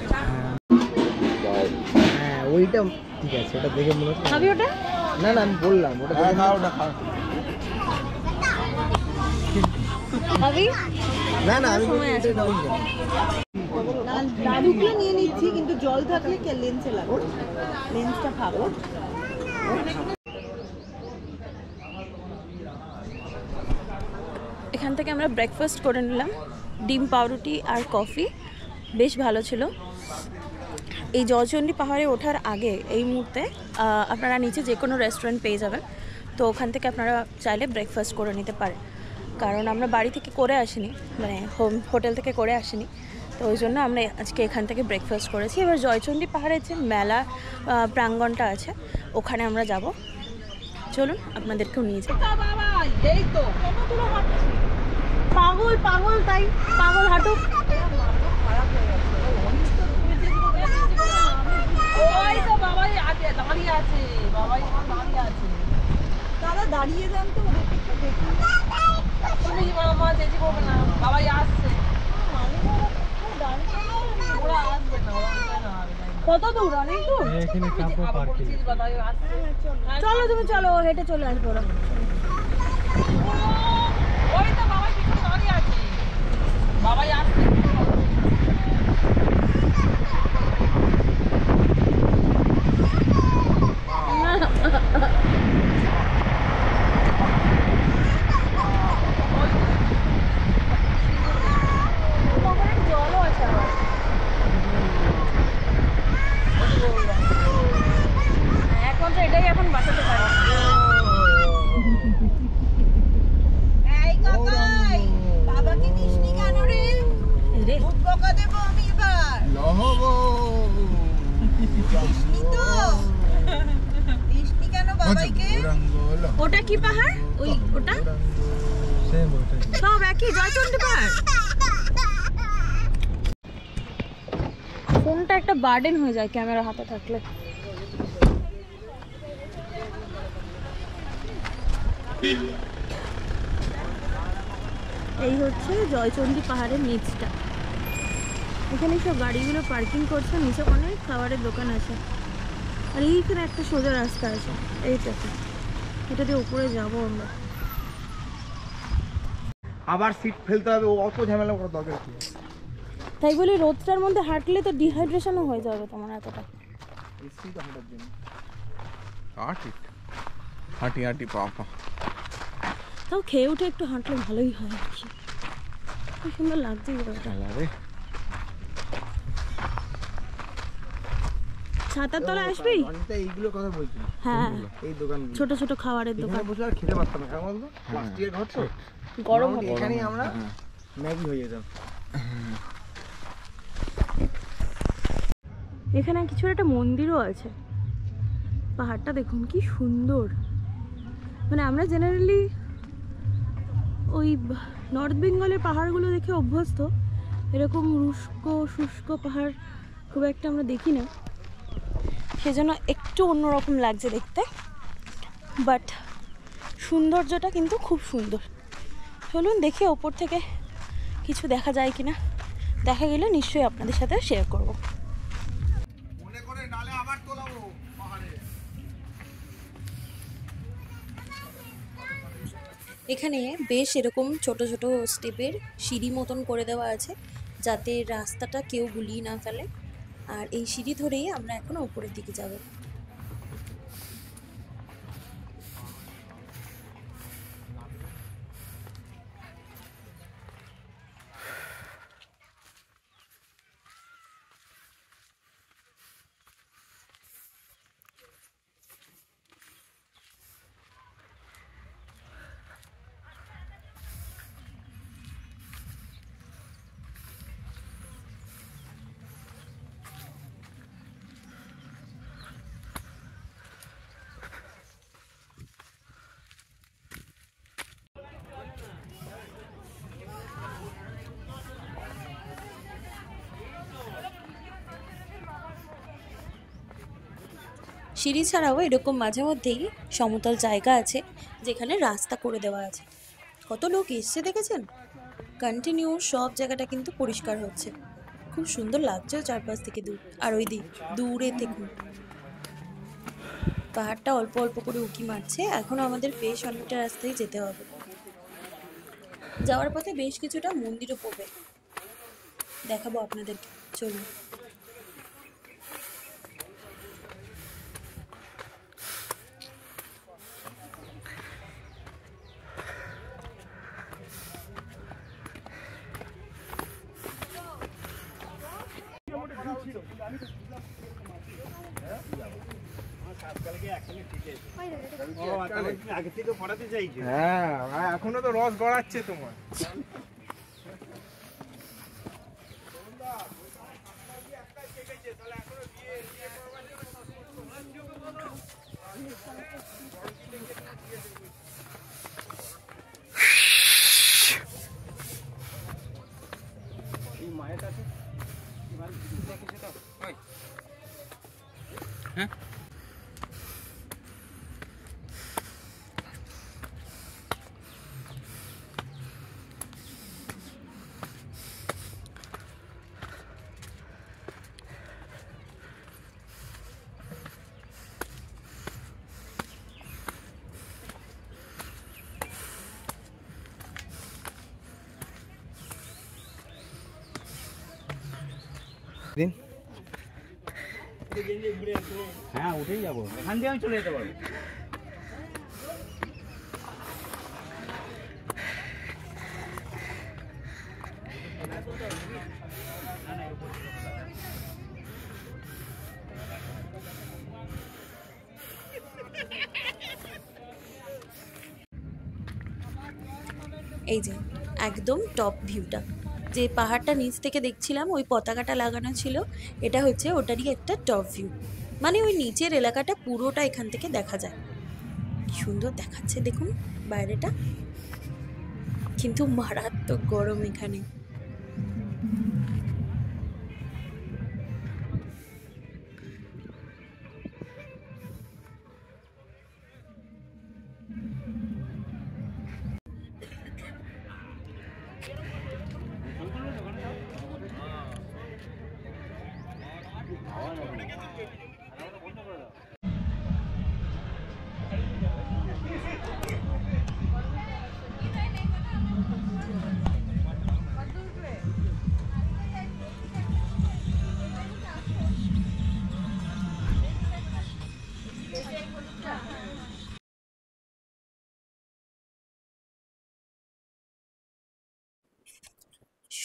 Speaker 2: হ্যাঁ ওইটা ঠিক আছে, ওটা দেখে মনে হচ্ছে।
Speaker 1: খাবি ওটা?
Speaker 2: না না আমি বললাম ওটা দেখে খাও, ওটা খাও।
Speaker 1: খাবি?
Speaker 2: না না আমি
Speaker 5: দাদুকে নিয়ে নিচ্ছি, কিন্তু জল থাকলে লেন্সে লাগবে, লেন্সটা খাবো।
Speaker 1: এখান থেকে আমরা ব্রেকফাস্ট করে নিলাম, ডিম পাউরুটি আর কফি, বেশ ভালো ছিল। এই জয়চণ্ডী পাহাড়ে ওঠার আগে এই মুহূর্তে আপনারা নিচে যে কোনো রেস্টুরেন্ট পেয়ে যাবেন, তো ওখান থেকে আপনারা চাইলে ব্রেকফাস্ট করে নিতে পারেন। কারণ আমরা বাড়ি থেকে করে আসিনি, মানে হোটেল থেকে করে আসিনি, তো ওই জন্য আমরা আজকে এখান থেকে ব্রেকফাস্ট করেছি। এবার জয়চণ্ডী পাহাড়ের যে মেলা প্রাঙ্গণটা আছে ওখানে আমরা যাব, চলুন আপনাদেরকেও নিয়ে যাই।
Speaker 3: বাবা এই তো কত দূরে হাঁটছি, পাগল পাগল তাই পাগল হাঁটুক। ওই তো বাবাই আছে, দাঁড়িয়ে আছে, বাবাই আমার দাঁড়িয়ে আছে। দাদা দাঁড়িয়ে যান তো, ওদেরকে একটু দেখুন। তুমি মামা চেঁচি করবে না, বাবাই আসছে। ওরা আসবে না, কত দূর? অনেক দূর।
Speaker 1: চলো তুমি চলো, হেঁটে চলে আসবো ওরা।
Speaker 3: ওই তো বাবাই পিছনে দাঁড়িয়ে আছে, বাবাই আসছে।
Speaker 1: জলও আছে আবার। এখন তো এটাই এখন বাঁচাতে পারে।
Speaker 5: এই কাকাই, বাবাকে দিসনি কেন রে?
Speaker 1: রে
Speaker 5: খুব বকা দেবো আমি এবার।
Speaker 2: লহবো
Speaker 5: দিসনি তো? দিসনি কেন বাবাইকে?
Speaker 1: ওটা কি পাহাড়? ওই ওটা সব একই, জয়চণ্ডী পাহাড়। ফোনটা একটা বার্ডেন হয়ে যায় ক্যামেরা হাতে থাকলে। এই হচ্ছে জয়চণ্ডী পাহাড়ের নিচটা। এখানে সব গাড়িগুলো পার্কিং করছে, নিচে অনেক খাবারের দোকান আছে, আর এইখানে একটা সোজা রাস্তা আছে, এইটাতে, এটা দিয়ে উপরে যাবো আমরা।
Speaker 2: আবার সিট ফেলতে হবে, অত ঝামেলা করার দরকার কি?
Speaker 1: তাই বলি রোদটার মধ্যে হাঁটলে তো ডিহাইড্রেশনও হয়ে যাবে তোমার এতটা।
Speaker 2: হাঁটি হাঁটি পাপা।
Speaker 1: তাও খেয়ে উঠে একটু হাঁটলে ভালোই হয় আর কি। খুব সুন্দর লাগছে জায়গাটা। ছাতার তলায় আসবি?
Speaker 2: এইগুলো কথা বলছি।
Speaker 1: হ্যাঁ,
Speaker 2: এই দোকান
Speaker 1: ছোট ছোট খাবারের দোকান।
Speaker 2: এখানে বসে আর খেতে পারতাম না, কারণ বলতো প্লাস্টিকের ঘর তো,
Speaker 1: গরম
Speaker 2: মোটামুটি এখানেই আমরা ম্যাগি হয়ে যেতাম।
Speaker 1: এখানে কিছু একটা মন্দিরও আছে। পাহাড়টা দেখুন কি সুন্দর। মানে আমরা জেনারেলি ওই নর্থ বেঙ্গলের পাহাড়গুলো দেখে অভ্যস্ত, এরকম শুষ্ক পাহাড় খুব একটা আমরা দেখি না, সেজন্য একটু অন্যরকম লাগছে দেখতে, বাট সৌন্দর্যটা কিন্তু খুব সুন্দর। চলুন দেখি ওপর থেকে কিছু দেখা যায় কিনা, দেখা গেলে নিশ্চয়ই আপনাদের সাথে শেয়ার করব। এখানে বেশ এরকম ছোট ছোট স্টেপের সিঁড়ি মতন করে দেওয়া আছে, যাতে রাস্তাটা কেউ গুলিয়ে না ফেলে। আর এই সিঁড়ি ধরেই আমরা এখন উপরের দিকে যাব। সিঁড়ি ছাড়াও এরকম মাঝে মধ্যেই সমতল জায়গা আছে যেখানে রাস্তা করে দেওয়া আছে। কত লোক এসছে দেখেছেন? কন্টিনিউ সব জায়গাটা কিন্তু পরিষ্কার হচ্ছে, খুব সুন্দর লাগছে চারপাশ থেকে দূর। আর ওই দিক দূরে দেখুন পাহাড়টা অল্প অল্প করে উঁকি মারছে। এখন আমাদের বেশ অনেকটা রাস্তায় যেতে হবে। যাওয়ার পথে বেশ কিছুটা মন্দিরও পড়বে, দেখাবো আপনাদেরকে, চলুন।
Speaker 2: হ্যাঁ, এখনো তো রস গড়াচ্ছে তোমার।
Speaker 6: হ্যাঁ উঠেই যাবো, এখান দিয়ে আমি চলে যেতে পারবো।
Speaker 1: এই যে একদম টপ ভিউটা, যে পাহাড়টা নিচ থেকে দেখছিলাম ওই পতাকাটা লাগানো ছিল, এটা হচ্ছে ওটারই একটা টপ ভিউ। মানে ওই নিচের এলাকাটা পুরোটা এখান থেকে দেখা যায়। কি সুন্দর দেখাচ্ছে দেখুন বাইরেটা, কিন্তু মারাত্মক গরম এখানে।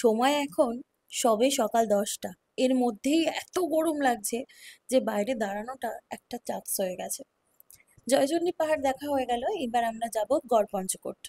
Speaker 1: সময় এখন সবে সকাল 10টা, এর মধ্যেই এত গরম লাগছে যে বাইরে দাঁড়ানোটা একটা চান্স হয়ে গেছে। জয়চণ্ডী পাহাড় দেখা হয়ে গেল, এবার আমরা যাব গড়পঞ্চকোট।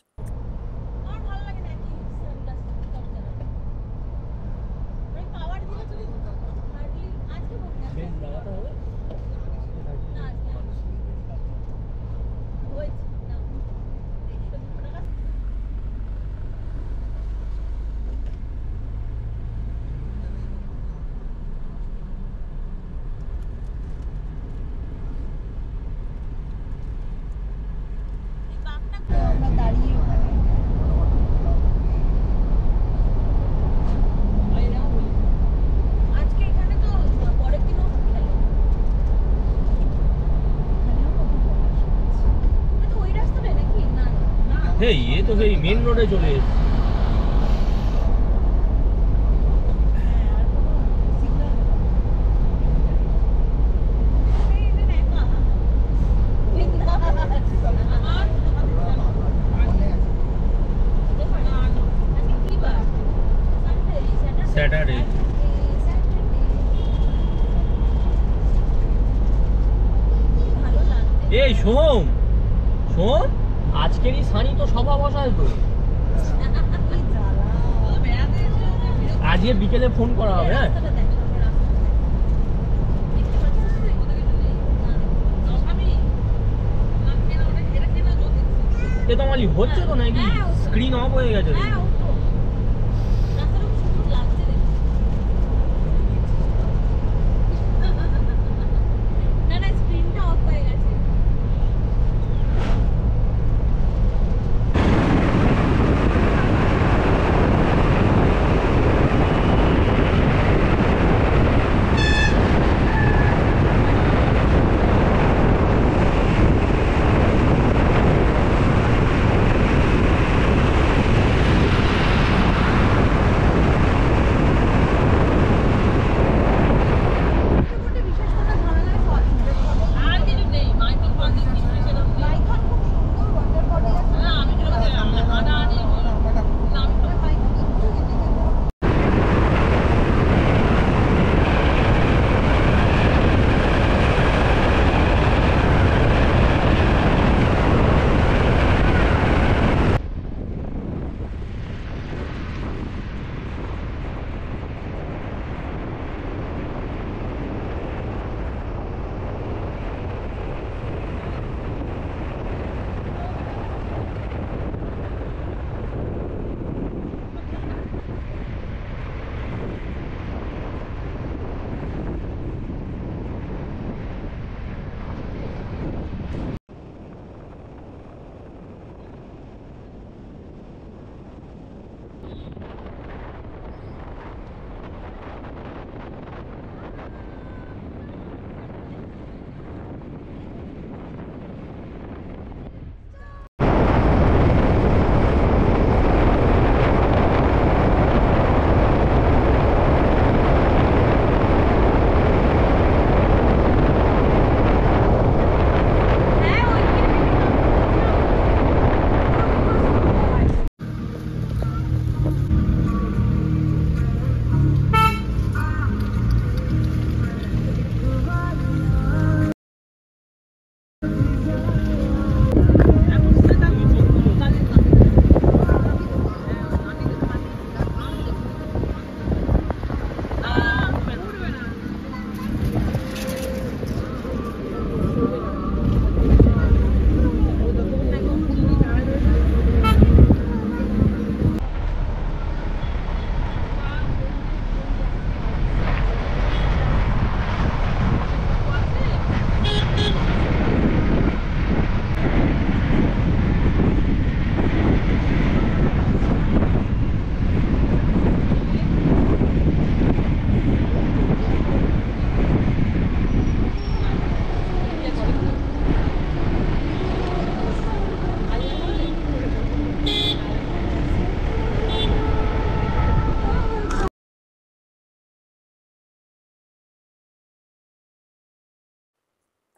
Speaker 5: আমরা দাঁড়িয়ে ওখানে
Speaker 1: আজকে এখানে তো পরের দিনও খেলো, এটা তো ওই রাস্তাটাই নাকি? না না,
Speaker 6: হে ये तो সেই মেন রোডে চলে এসেছে। স্যাটারডে এই সোম সোম, আজকেরই সানি তো সভা বসায় তো, আজকে বিকেলে ফোন করা হবে। হ্যাঁ এ তো মালি হচ্ছে তো নাকি, স্ক্রিন অফ হয়ে গেছে।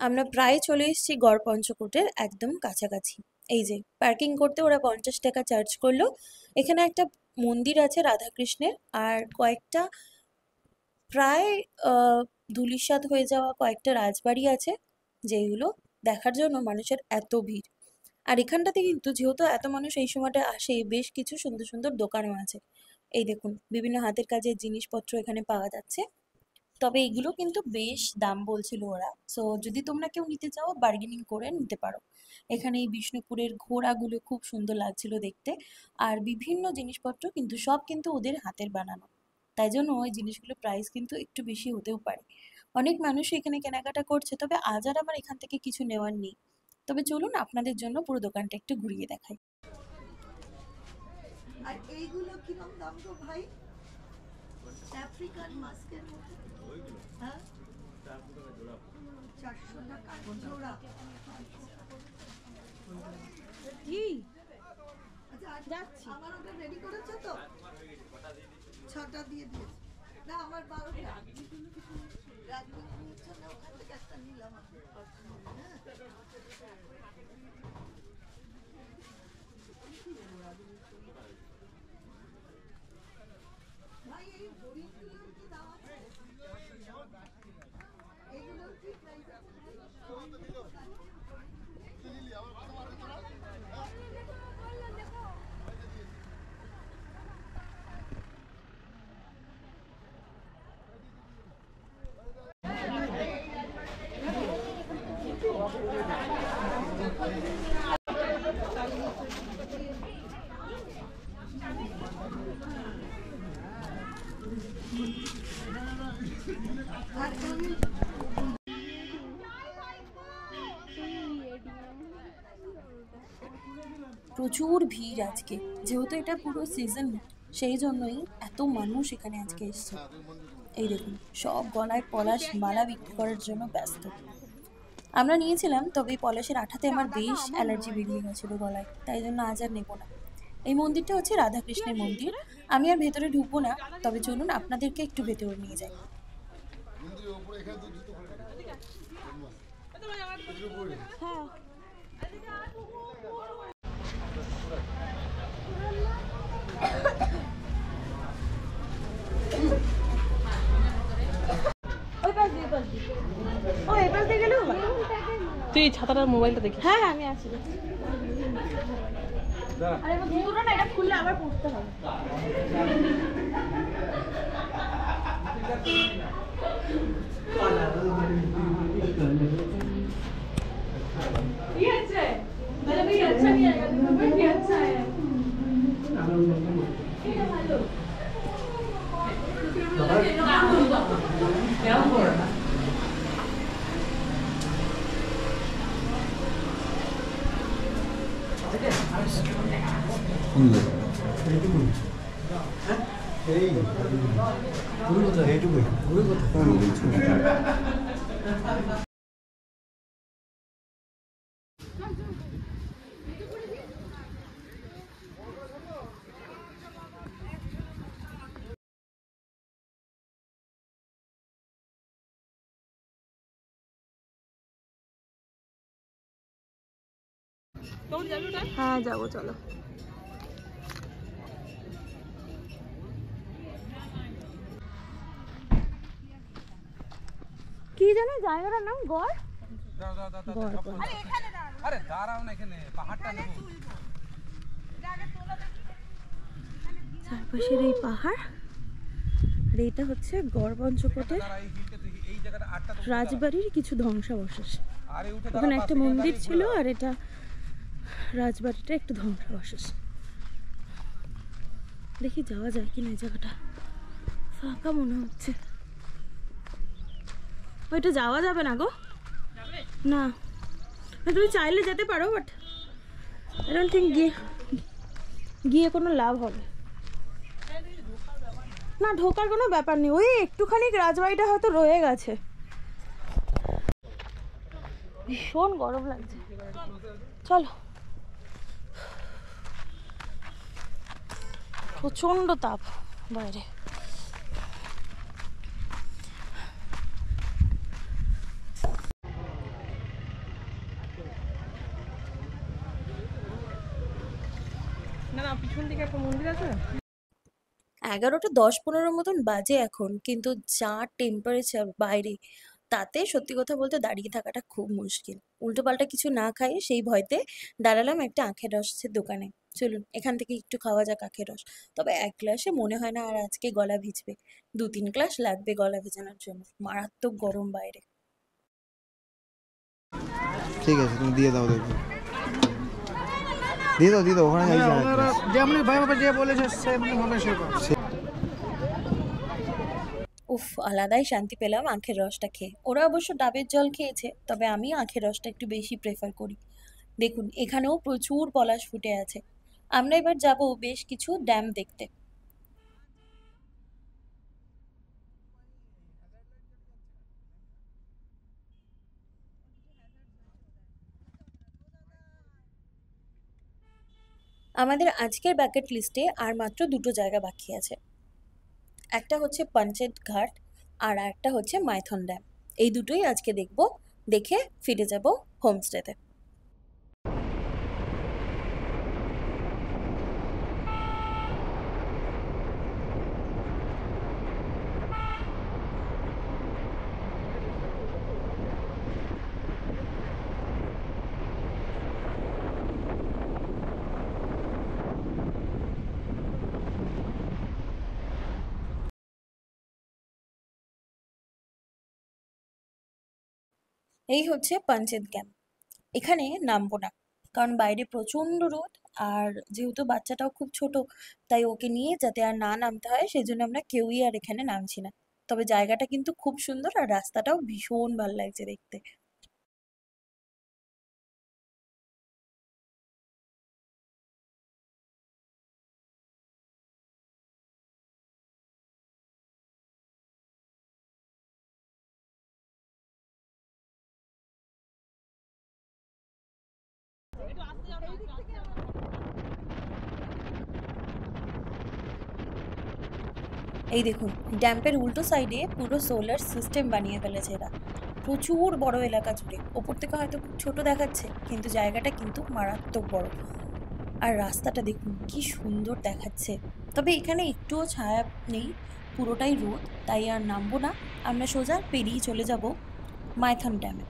Speaker 1: আমরা প্রায় চলে এসেছি গড় পঞ্চকোটের একদম কাছাকাছি। এই যে পার্কিং করতে ওরা 50 টাকা চার্জ করলো। এখানে একটা মন্দির আছে রাধাকৃষ্ণের, আর কয়েকটা প্রায় ধূলিসাৎ হয়ে যাওয়া কয়েকটা রাজবাড়ি আছে, যেগুলো দেখার জন্য মানুষের এত ভিড়। আর এখানটাতে কিন্তু যেহেতু এত মানুষ এই সময়টা আসে, বেশ কিছু সুন্দর সুন্দর দোকানও আছে। এই দেখুন, বিভিন্ন হাতের কাজের জিনিসপত্র এখানে পাওয়া যাচ্ছে। তবে এগুলো কিন্তু বেশ দাম বলছিল ওরা, সো যদি তোমরা কেউ নিতে চাও বার্গেনিং করে নিতে পারো। এখানে এই বিষ্ণুপুরের ঘোড়াগুলো খুব সুন্দর লাগছিল দেখতে, আর বিভিন্ন জিনিসপত্র কিন্তু সব কিন্তু ওদের হাতের বানানো, তাই জন্য ওই জিনিসগুলোর প্রাইস কিন্তু একটু বেশি হতেও পারে। অনেক মানুষ এখানে কেনাকাটা করছে, তবে আজ আর আমার এখান থেকে কিছু নেওয়ার নেই। তবে চলুন আপনাদের জন্য পুরো দোকানটা একটু ঘুরিয়ে দেখাই।
Speaker 7: আর এইগুলো কিরকম দাম গো ভাই? আফ্রিকান মাস্কের মতো, হ্যাঁ 400 টাকা জোড়া।
Speaker 5: কি
Speaker 7: আচ্ছা যাচ্ছি, আমার ওটা রেডি করেছো তো? 6টা দিয়ে দিয়েছি না, আমার 12টা রাজনীতির জন্য ওখান থেকে একটা নিলাম। ভাই এই ঘড়িগুলোর কি দাম আছে? এগুলোর কি প্রাইস আছে?
Speaker 1: প্রচুর ভিড় আজকে, যেহেতু এটা পুরো সিজন, সেই জন্যই এত মানুষ এখানে আজকে এসছে। এই দেখুন, সব গলায় পলাশ মালা বিক্রি করার জন্য ব্যস্ত। আমরা নিয়েছিলাম, তবে এই পলাশের আঠাতে আমার বেশ অ্যালার্জি বেরিয়ে গেছিলো গলায়, তাই জন্য আজ আর নেবো না। এই মন্দিরটা হচ্ছে রাধাকৃষ্ণের মন্দির। আমি আর ভেতরে ঢুকবো না, তবে চলুন আপনাদেরকে একটু ভেতরে নিয়ে যাই।
Speaker 5: হ্যাঁ ওই পাশ দিয়ে, পাশ দিয়ে, ও এই পাশ দিয়ে গেলেও হয়।
Speaker 3: তুই ছাতাটার মোবাইলটা দেখি।
Speaker 5: হ্যাঁ হ্যাঁ আমি আছি। আরে আমার জুতোটা না, এটা খুললে আবার পড়তে হবে। ये अच्छा है, मतलब ये अच्छा नहीं आएगा, बट ये अच्छा है। হ্যাঁ যাবো, চলো। কি জানো জায়গাটার নাম? গড়?
Speaker 2: আরে দাঁড়াও না, এখানে পাহাড়টা নেব।
Speaker 1: চারপাশের এই পাহাড়, আর এটা হচ্ছে গড় পঞ্চকোটের রাজবাড়ির কিছু ধ্বংসাবশেষ। ওখানে একটা মন্দির ছিল, আর এটা রাজবাড়িটা একটু ধ্বংসাবশেষ। দেখি যাওয়া যায় কিনা। এই জায়গাটা ফাঁকা মনে হচ্ছে। ওইটা যাওয়া যাবে না গো, না। তুমি চাইলে যেতে পারো, বাট আই ডোন্ট থিঙ্ক গিয়ে কোনো লাভ হবে না। ঢোকার কোনো ব্যাপার নেই, ওই একটুখানি রাজবাড়িটা হয়তো রয়ে গেছে। ভীষণ গরম লাগছে, চলো। প্রচন্ড তাপ বাইরে।
Speaker 5: মন্দির আছে?
Speaker 1: 11টা 10-15 মতন বাজে এখন, কিন্তু যা টেম্পারেচার বাইরে, তাতে সত্যি কথা বলতে দাঁড়িয়ে থাকাটা খুব মুশকিল। উল্টোপাল্টা কিছু না খাই সেই ভয়তে দাঁড়ালাম একটা আখের রসের দোকানে। চলুন এখান থেকে একটু খাওয়া যাক আখের রস। তবে এক গ্লাসে মনে হয় না আর আজকে গলা ভিজবে, 2-3 গ্লাস লাগবে গলা ভেজানোর জন্য, মারাত্মক গরম বাইরে।
Speaker 2: ঠিক আছে, তুমি দিয়ে দাও, দেখো দিয়ে দাও ওখানে যাই
Speaker 4: যেমনি ভাবে যে বলেছে সেমনি হবে সেটা।
Speaker 1: উফ, আলাদাই শান্তি পেলাম আখের রসটা খেয়ে। ওরা অবশ্য ডাবের জল খেয়েছে, তবে আমি আখের রসটা একটু বেশি প্রেফার করি। দেখুন এখানেও প্রচুর পলাশ ফুটে আছে। আমরা এবার যাব বেশ কিছু ড্যাম দেখতে। আমাদের আজকের বাকেট লিস্টে আর মাত্র 2টো জায়গা বাকি আছে। একটা হচ্ছে পাঞ্চেত ঘাট আর একটা হচ্ছে মাইথন ড্যাম। এই দুটোই আজকে দেখব, দেখে ফিরে যাব হোমস্টেতে। এই হচ্ছে পাঞ্চেত ক্যাম্প। এখানে নামবো না, কারণ বাইরে প্রচন্ড রোদ, আর যেহেতু বাচ্চাটাও খুব ছোট, তাই ওকে নিয়ে যাতে আর না নামতে হয় সেজন্য আমরা কেউই আর এখানে নামছি না। তবে জায়গাটা কিন্তু খুব সুন্দর আর রাস্তাটাও ভীষণ ভালো লাগছে দেখতে। এই দেখুন, ড্যাম্পের উল্টো সাইডে পুরো সোলার সিস্টেম বানিয়ে ফেলেছে এরা, প্রচুর বড় এলাকা জুড়ে। ওপর থেকে হয়তো খুব ছোট দেখাচ্ছে, কিন্তু জায়গাটা কিন্তু মারাত্মক বড়। আর রাস্তাটা দেখুন কি সুন্দর দেখাচ্ছে। তবে এখানে একটুও ছায়া নেই, পুরোটাই রোদ, তাই আর নামবো না। আমরা সোজা পেরিয়ে চলে যাব মাইথন ড্যামে।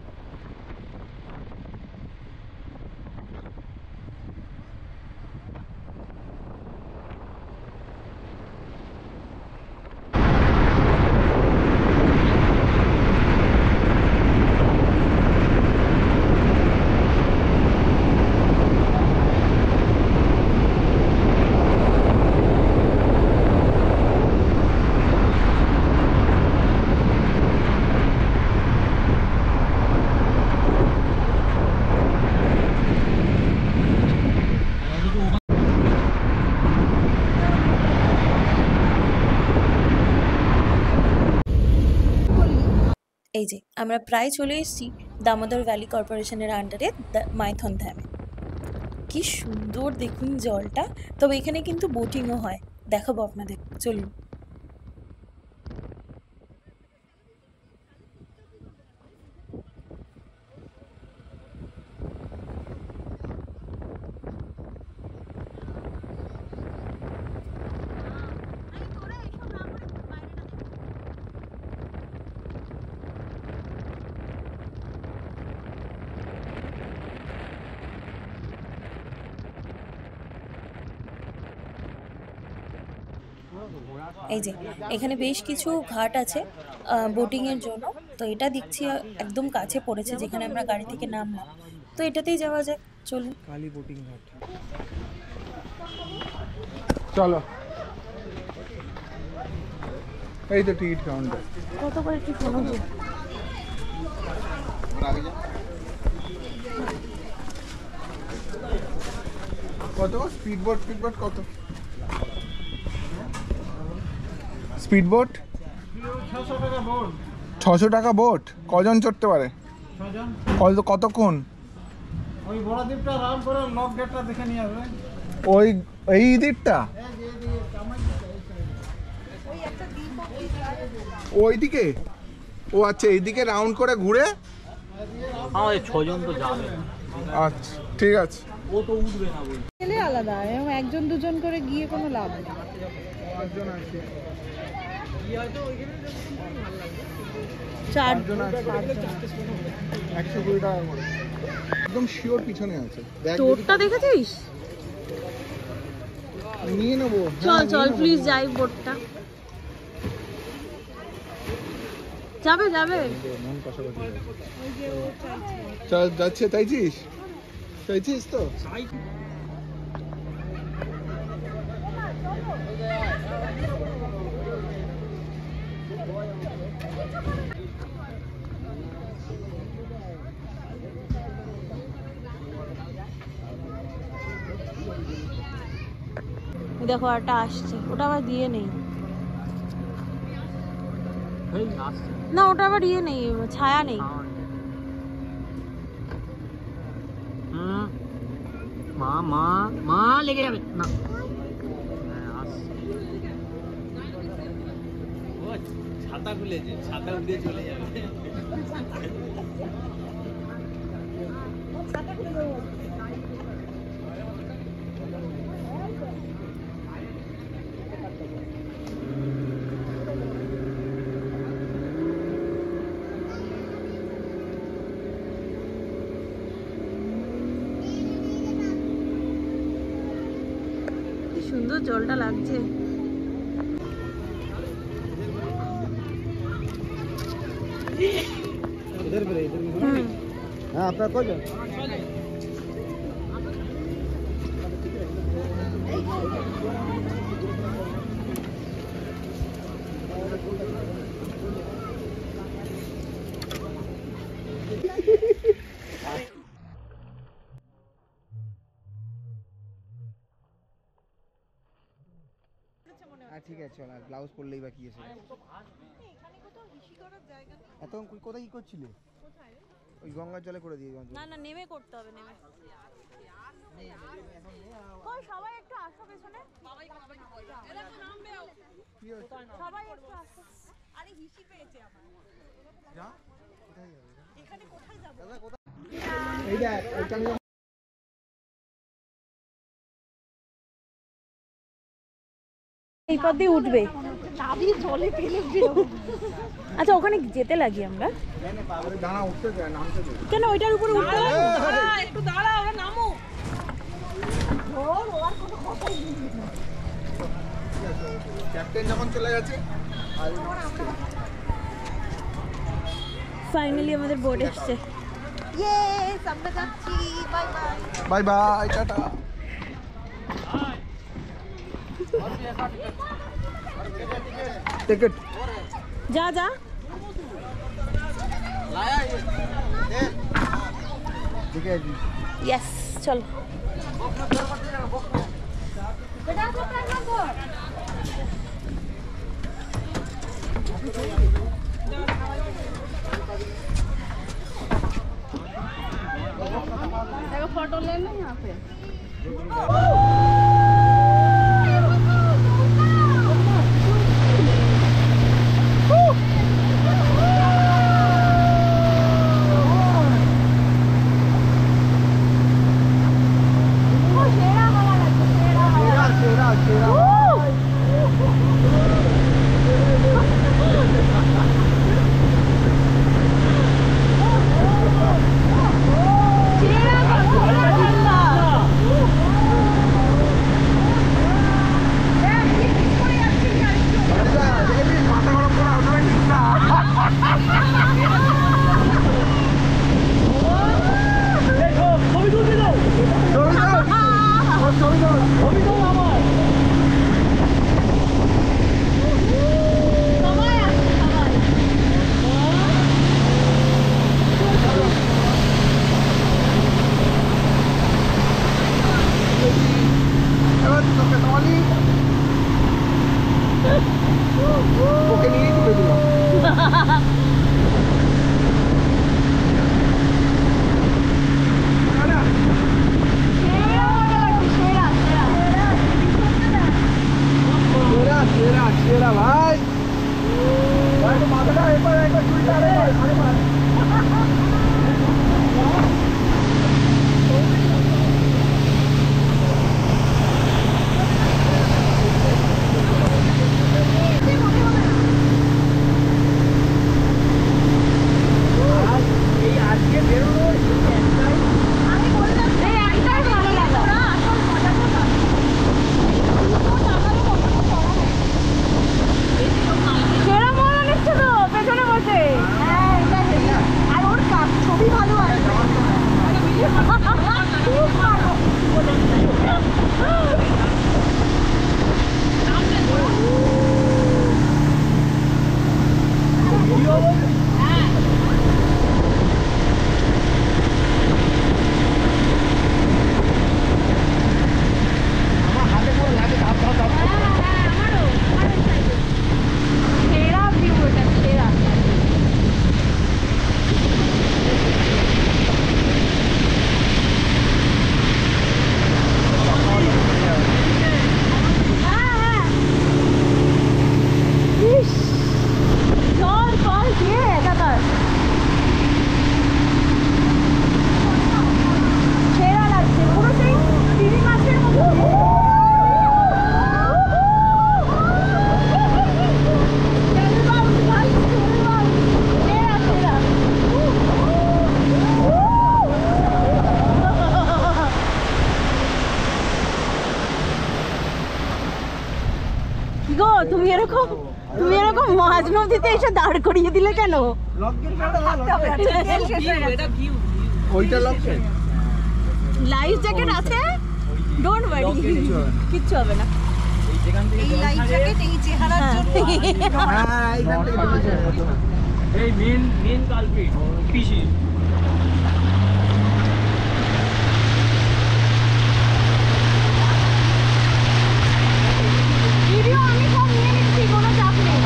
Speaker 1: এই যে আমরা প্রায় চলে এসেছি দামোদর ভ্যালি কর্পোরেশনের আন্ডারে মাইথন ড্যামে। কি সুন্দর দেখুন জলটা। তবে এখানে কিন্তু বোটিংও হয়, দেখাবো আপনাদের, চলুন। এই যে এখানে বেশ কিছু ঘাট আছে বোটিংয়ের জন্য। তো এটা দেখছি একদম কাছে পড়েছে যেখানে আমরা গাড়ি থেকে নামলাম, তো এটাতেই যাওয়া যাক, চলুন।
Speaker 2: কালী বোটিং ঘাট,
Speaker 4: চলো এই তো টিকিট কাউন্টার।
Speaker 1: কত করে কি কোনো
Speaker 4: কত স্পিডবোট কত? স্পিডবোট 600 টাকা বোট। কজন চড়তে পারে? কতক্ষণ?
Speaker 8: ওই বড় দ্বীপটা রাউন্ড করে লক গেটটা দেখে নিয়ে আসবে।
Speaker 4: ওই এই দ্বীপটা ওইদিকে? ও আচ্ছা, এইদিকে রাউন্ড করে ঘুরে
Speaker 6: আমাদের 6 জন তো যাবে।
Speaker 4: আচ্ছা ঠিক আছে।
Speaker 6: ও তো উঠবে না বল।
Speaker 5: গেলে আলাদা, এবং একজন দুজন করে গিয়ে কোনো লাভ নেই।
Speaker 4: পাঁচজন আছে,
Speaker 1: চারজন
Speaker 4: 120 টাকা করে। একদম শিওর পিছনে আছে। ব্যাগ
Speaker 1: তোরটা দেখেছিস?
Speaker 4: নিয়ে নেবো।
Speaker 1: চল চল প্লিজ যাই বোটটা। যাবে যাবে।
Speaker 4: মন কষাকষি। চল যাচ্ছে, চাইছিস তো?
Speaker 1: দেখো একটা আসছে, ওটা আবার দিয়ে নেই।
Speaker 6: এই আসছে
Speaker 1: না ওটা আবার ইয়ে নেই, ছায়া নেই।
Speaker 6: মা মা মা লেগে যাবে না। আসছে ছাতা খুলেছে, ছাতা উঠে চলে যাবে।
Speaker 1: কি সুন্দর জলটা লাগছে।
Speaker 2: হ্যাঁ, আপনার কজন? ঠিক আছে, চল। আর ব্লাউজ পরলেই বা কি এসে এতক্ষণ কোথায় কি করছিলে? ওই গঙ্গার জলে করে দিয়ে।
Speaker 1: না না নেমে করতে হবে, নেমে। কই সবাই একটু আসো পেছনে। সবাই একটু আসো। আরে হিসি পেয়েছে আমার।
Speaker 2: যা কোথায় যাবে?
Speaker 1: এখানে কোথায় যাব?
Speaker 2: দাদা কোথায়? এই দেখ, ওইখানে
Speaker 1: এই পথ দিয়ে উঠবে। আচ্ছা ওখানে যেতে লাগি আমরা।
Speaker 4: দাঁড়া, উঠতে যায়, নামতে যায়।
Speaker 1: কেন ওইটার উপরে উঠতে হবে?
Speaker 3: একটু দাঁড়া, ওরা নামো।
Speaker 4: ক্যাপ্টেন যখন চলে গেছে,
Speaker 1: ফাইনালি আমাদের বোট এসছে।
Speaker 7: ইয়েস, আমরা যাচ্ছি। Bye bye.
Speaker 4: Bye bye, tata. Ticket
Speaker 1: যা যা।
Speaker 2: ঠিক আছে।
Speaker 1: ইয়েস চল।
Speaker 5: फोटो ले लो यहाँ पे।
Speaker 4: ওকে নিয়েই তুলে দিলাম। সেরা সেরা ভাই, মাথাটা এবার একবার চুলটা আরেকবার
Speaker 1: কি গো তুমি এরকম মাঝ নদীতে এসে দাঁড় করিয়ে দিলে কেন?
Speaker 4: ওইটা লক্ষ্য
Speaker 1: লাইফ জ্যাকেট আছে, ডোন্ট ওয়ারি, কিচ্ছু হবে না।
Speaker 7: এই লাইফ জ্যাকেট এই চেহারার জন্য
Speaker 2: হ্যাঁ এইখান থেকে
Speaker 6: এই মেন কালপ্রিট পিসি।
Speaker 1: ভিডিও আমি সব নিয়ে নিচ্ছি, কোনো চাপ নেই।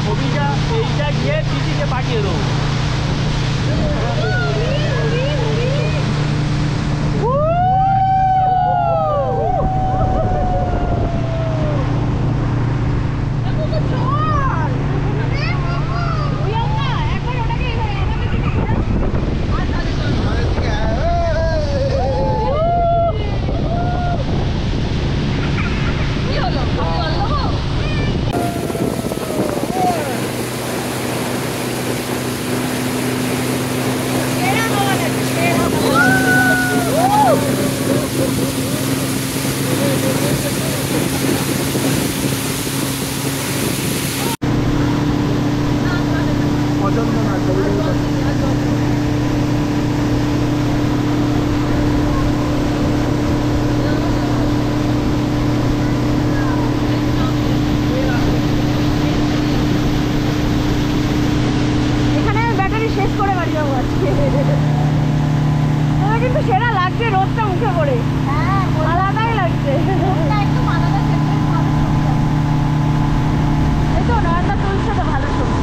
Speaker 6: ছবিটা এইটা গিয়ে পিসিকে পাঠিয়ে দেবো। কিন্তু সেরা লাগছে রোদটা মুখে পড়ে, আলাদাই লাগছে। এই তো নয়নদা তুলছে তো ভালো ছবি।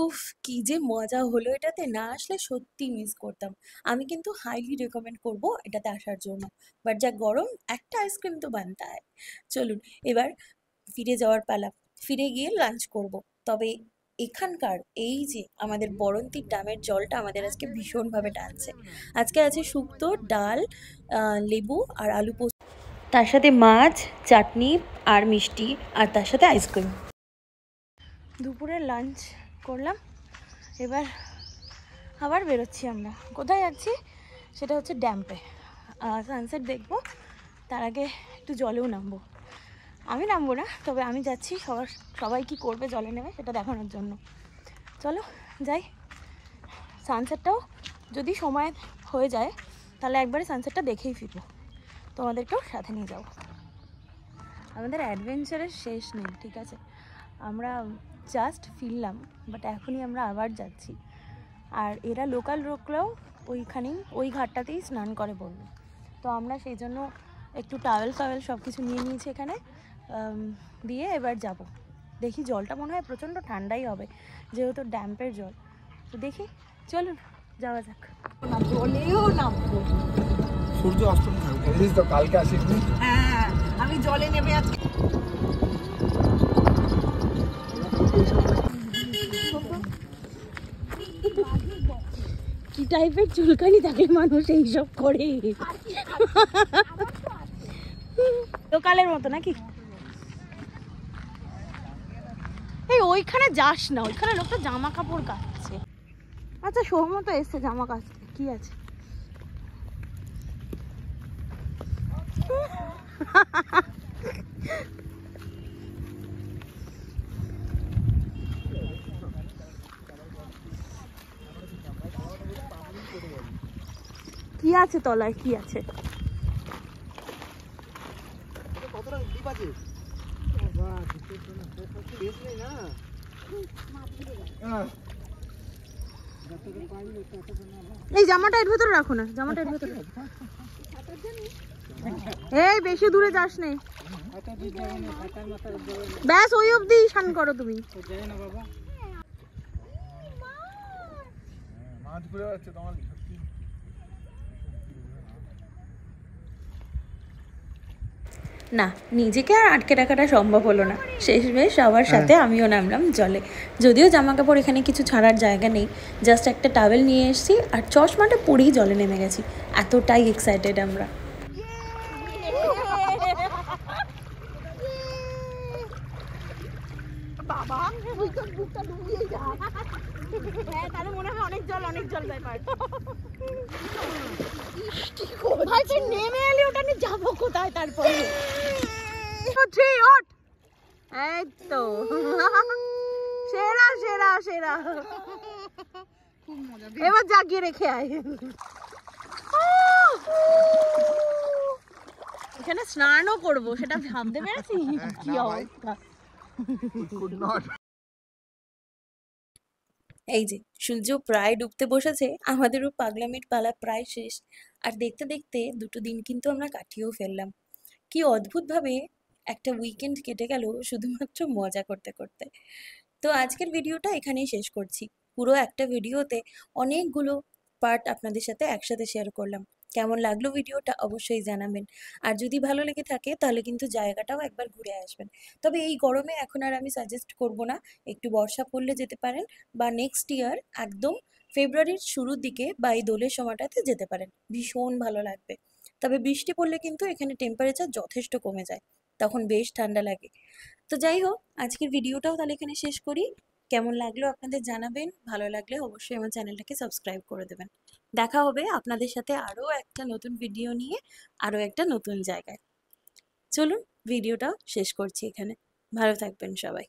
Speaker 6: উফ কি যে মজা হলো এটাতে, না আসলে সত্যি মিস করতাম। আমি কিন্তু হাইলি রেকমেন্ড করব এটাতে আসার জন্য, বাট যা গরম, একটা আইসক্রিম তো বানতে হয়। চলুন এবার ফিরে যাওয়ার পালা, ফিরে গিয়ে লাঞ্চ করব। তবে এখানকার এই যে আমাদের বরন্তির ড্যামের জলটা আমাদের আজকে ভীষণভাবে টানছে। আজকে আছে শুক্তো, ডাল, লেবু আর আলু পোস্ত, তার সাথে মাছ, চাটনি আর মিষ্টি, আর তার সাথে আইসক্রিম। দুপুরের লাঞ্চ করলাম, এবার আবার বেরোচ্ছি আমরা। কোথায় যাচ্ছি সেটা হচ্ছে ড্যাম্পে, সানসেট দেখবো। তার আগে একটু জলেও নামবো। আমি নামবো না, তবে আমি যাচ্ছি সবাই কি করবে জলে নেমে সেটা দেখানোর জন্য। চলো যাই। সানসেটটাও যদি সময় হয়ে যায় তাহলে একবারে সানসেটটা দেখেই ফিরবো, তোমাদেরকেও সাথে নিয়ে যাবো। আমাদের অ্যাডভেঞ্চারের শেষ নেই, ঠিক আছে? আমরা জাস্ট ফিরলাম, বাট এখনই আমরা আবার যাচ্ছি। আর এরা লোকাল লোকরাও ওইখানেই ওই ঘাটটাতেই স্নান করে বললো, তো আমরা সেই জন্য একটু টাওয়েল ফাওয়েল সব কিছু নিয়ে নিয়েছি এখানে, দিয়ে এবার যাব। দেখি জলটা মনে হয় প্রচণ্ড ঠান্ডাই হবে যেহেতু ড্যাম্পের জল, তো দেখি চলুন যাওয়া যাক।
Speaker 7: জলেও নামবো।
Speaker 4: সূর্য অস্তম থাকবে, বুঝিস তো কালকে আসিস নি?
Speaker 7: হ্যাঁ আমি জলে নেমে আছি।
Speaker 1: কি টাইপের চুলকানি থাকলে মানুষ এইসব করে, লোকালের মতো নাকি? এই ওইখানে যাস না, ওইখানে লোকটা জামা কাপড় কাচ্ছে। আচ্ছা সৌমতো এসছে জামা কাচতে, কি আছে? কি আছে তলায়, কি আছে?
Speaker 2: কতটা ডিপ আছে?
Speaker 1: এই জামাটা এর ভেতরে রাখো না, জামাটা এর ভেতরে। এই বেশি দূরে যাস নেই, ব্যাস ওই অবধি স্নান করো তুমি।
Speaker 4: মাছ ঘুরে যাচ্ছে তোমার সত্যি।
Speaker 6: না, নিজেকে আর আটকে রাখাটা সম্ভব হলো না, শেষমেশ সবার সাথে আমিও নামলাম জলে। যদিও জামা কাপড় এখানে কিছু ছাড়ার জায়গা নেই, জাস্ট একটা টাওয়েল নিয়ে এসেছি আর চশমাটা পরেই জলে নেমে গেছি, এতটাই এক্সাইটেড আমরা।
Speaker 3: বাবা তুই তো বুকটা ডুবিয়ে যা। হ্যাঁ তাহলে মনে হয় অনেক জল ব্যাপার। ভাই তুই নেমে এলি, ওটা নিয়ে যাবো কোথায় তারপরে? ওঠ, এই তো সেরা সেরা সেরা। এবার জাগিয়ে রেখে আয়। এখানে স্নানও করবো, সেটা ভাবতে পেরেছি কি অবস্থা।
Speaker 6: এই যে সূর্য প্রায় ডুবতে বসেছে, আমাদেরও পাগলামির পালা প্রায় শেষ। আর দেখতে দেখতে দুটো দিন কিন্তু আমরা কাটিয়েও ফেললাম। কি অদ্ভুতভাবে একটা উইকেন্ড কেটে গেল শুধুমাত্র মজা করতে করতে। তো আজকের ভিডিওটা এখানেই শেষ করছি। পুরো একটা ভিডিওতে অনেকগুলো পার্ট আপনাদের সাথে একসাথে শেয়ার করলাম। কেমন লাগলো ভিডিওটা অবশ্যই জানাবেন। আর যদি ভালো লেগে থাকে তাহলে কিন্তু জায়গাটাও একবার ঘুরে আসবেন। তবে এই গরমে এখন আর আমি সাজেস্ট করব না, একটু বর্ষা পড়লে যেতে পারেন, বা নেক্সট ইয়ার একদম ফেব্রুয়ারির শুরুর দিকে বা এই দোলের সময়টাতে যেতে পারেন, ভীষণ ভালো লাগবে। তবে বৃষ্টি পড়লে কিন্তু এখানে টেম্পারেচার যথেষ্ট কমে যায়, তখন বেশ ঠান্ডা লাগে। তো যাই হোক, আজকের ভিডিওটাও তাহলে এখানে শেষ করি। কেমন লাগলো আপনাদের জানাবেন, ভালো লাগলে অবশ্যই আমার চ্যানেলটাকে সাবস্ক্রাইব করে দেবেন। দেখা হবে আপনাদের সাথে আরও একটা নতুন ভিডিও নিয়ে, আরও একটা নতুন জায়গায়। চলুন ভিডিওটা শেষ করছি এখানে। ভালো থাকবেন সবাই।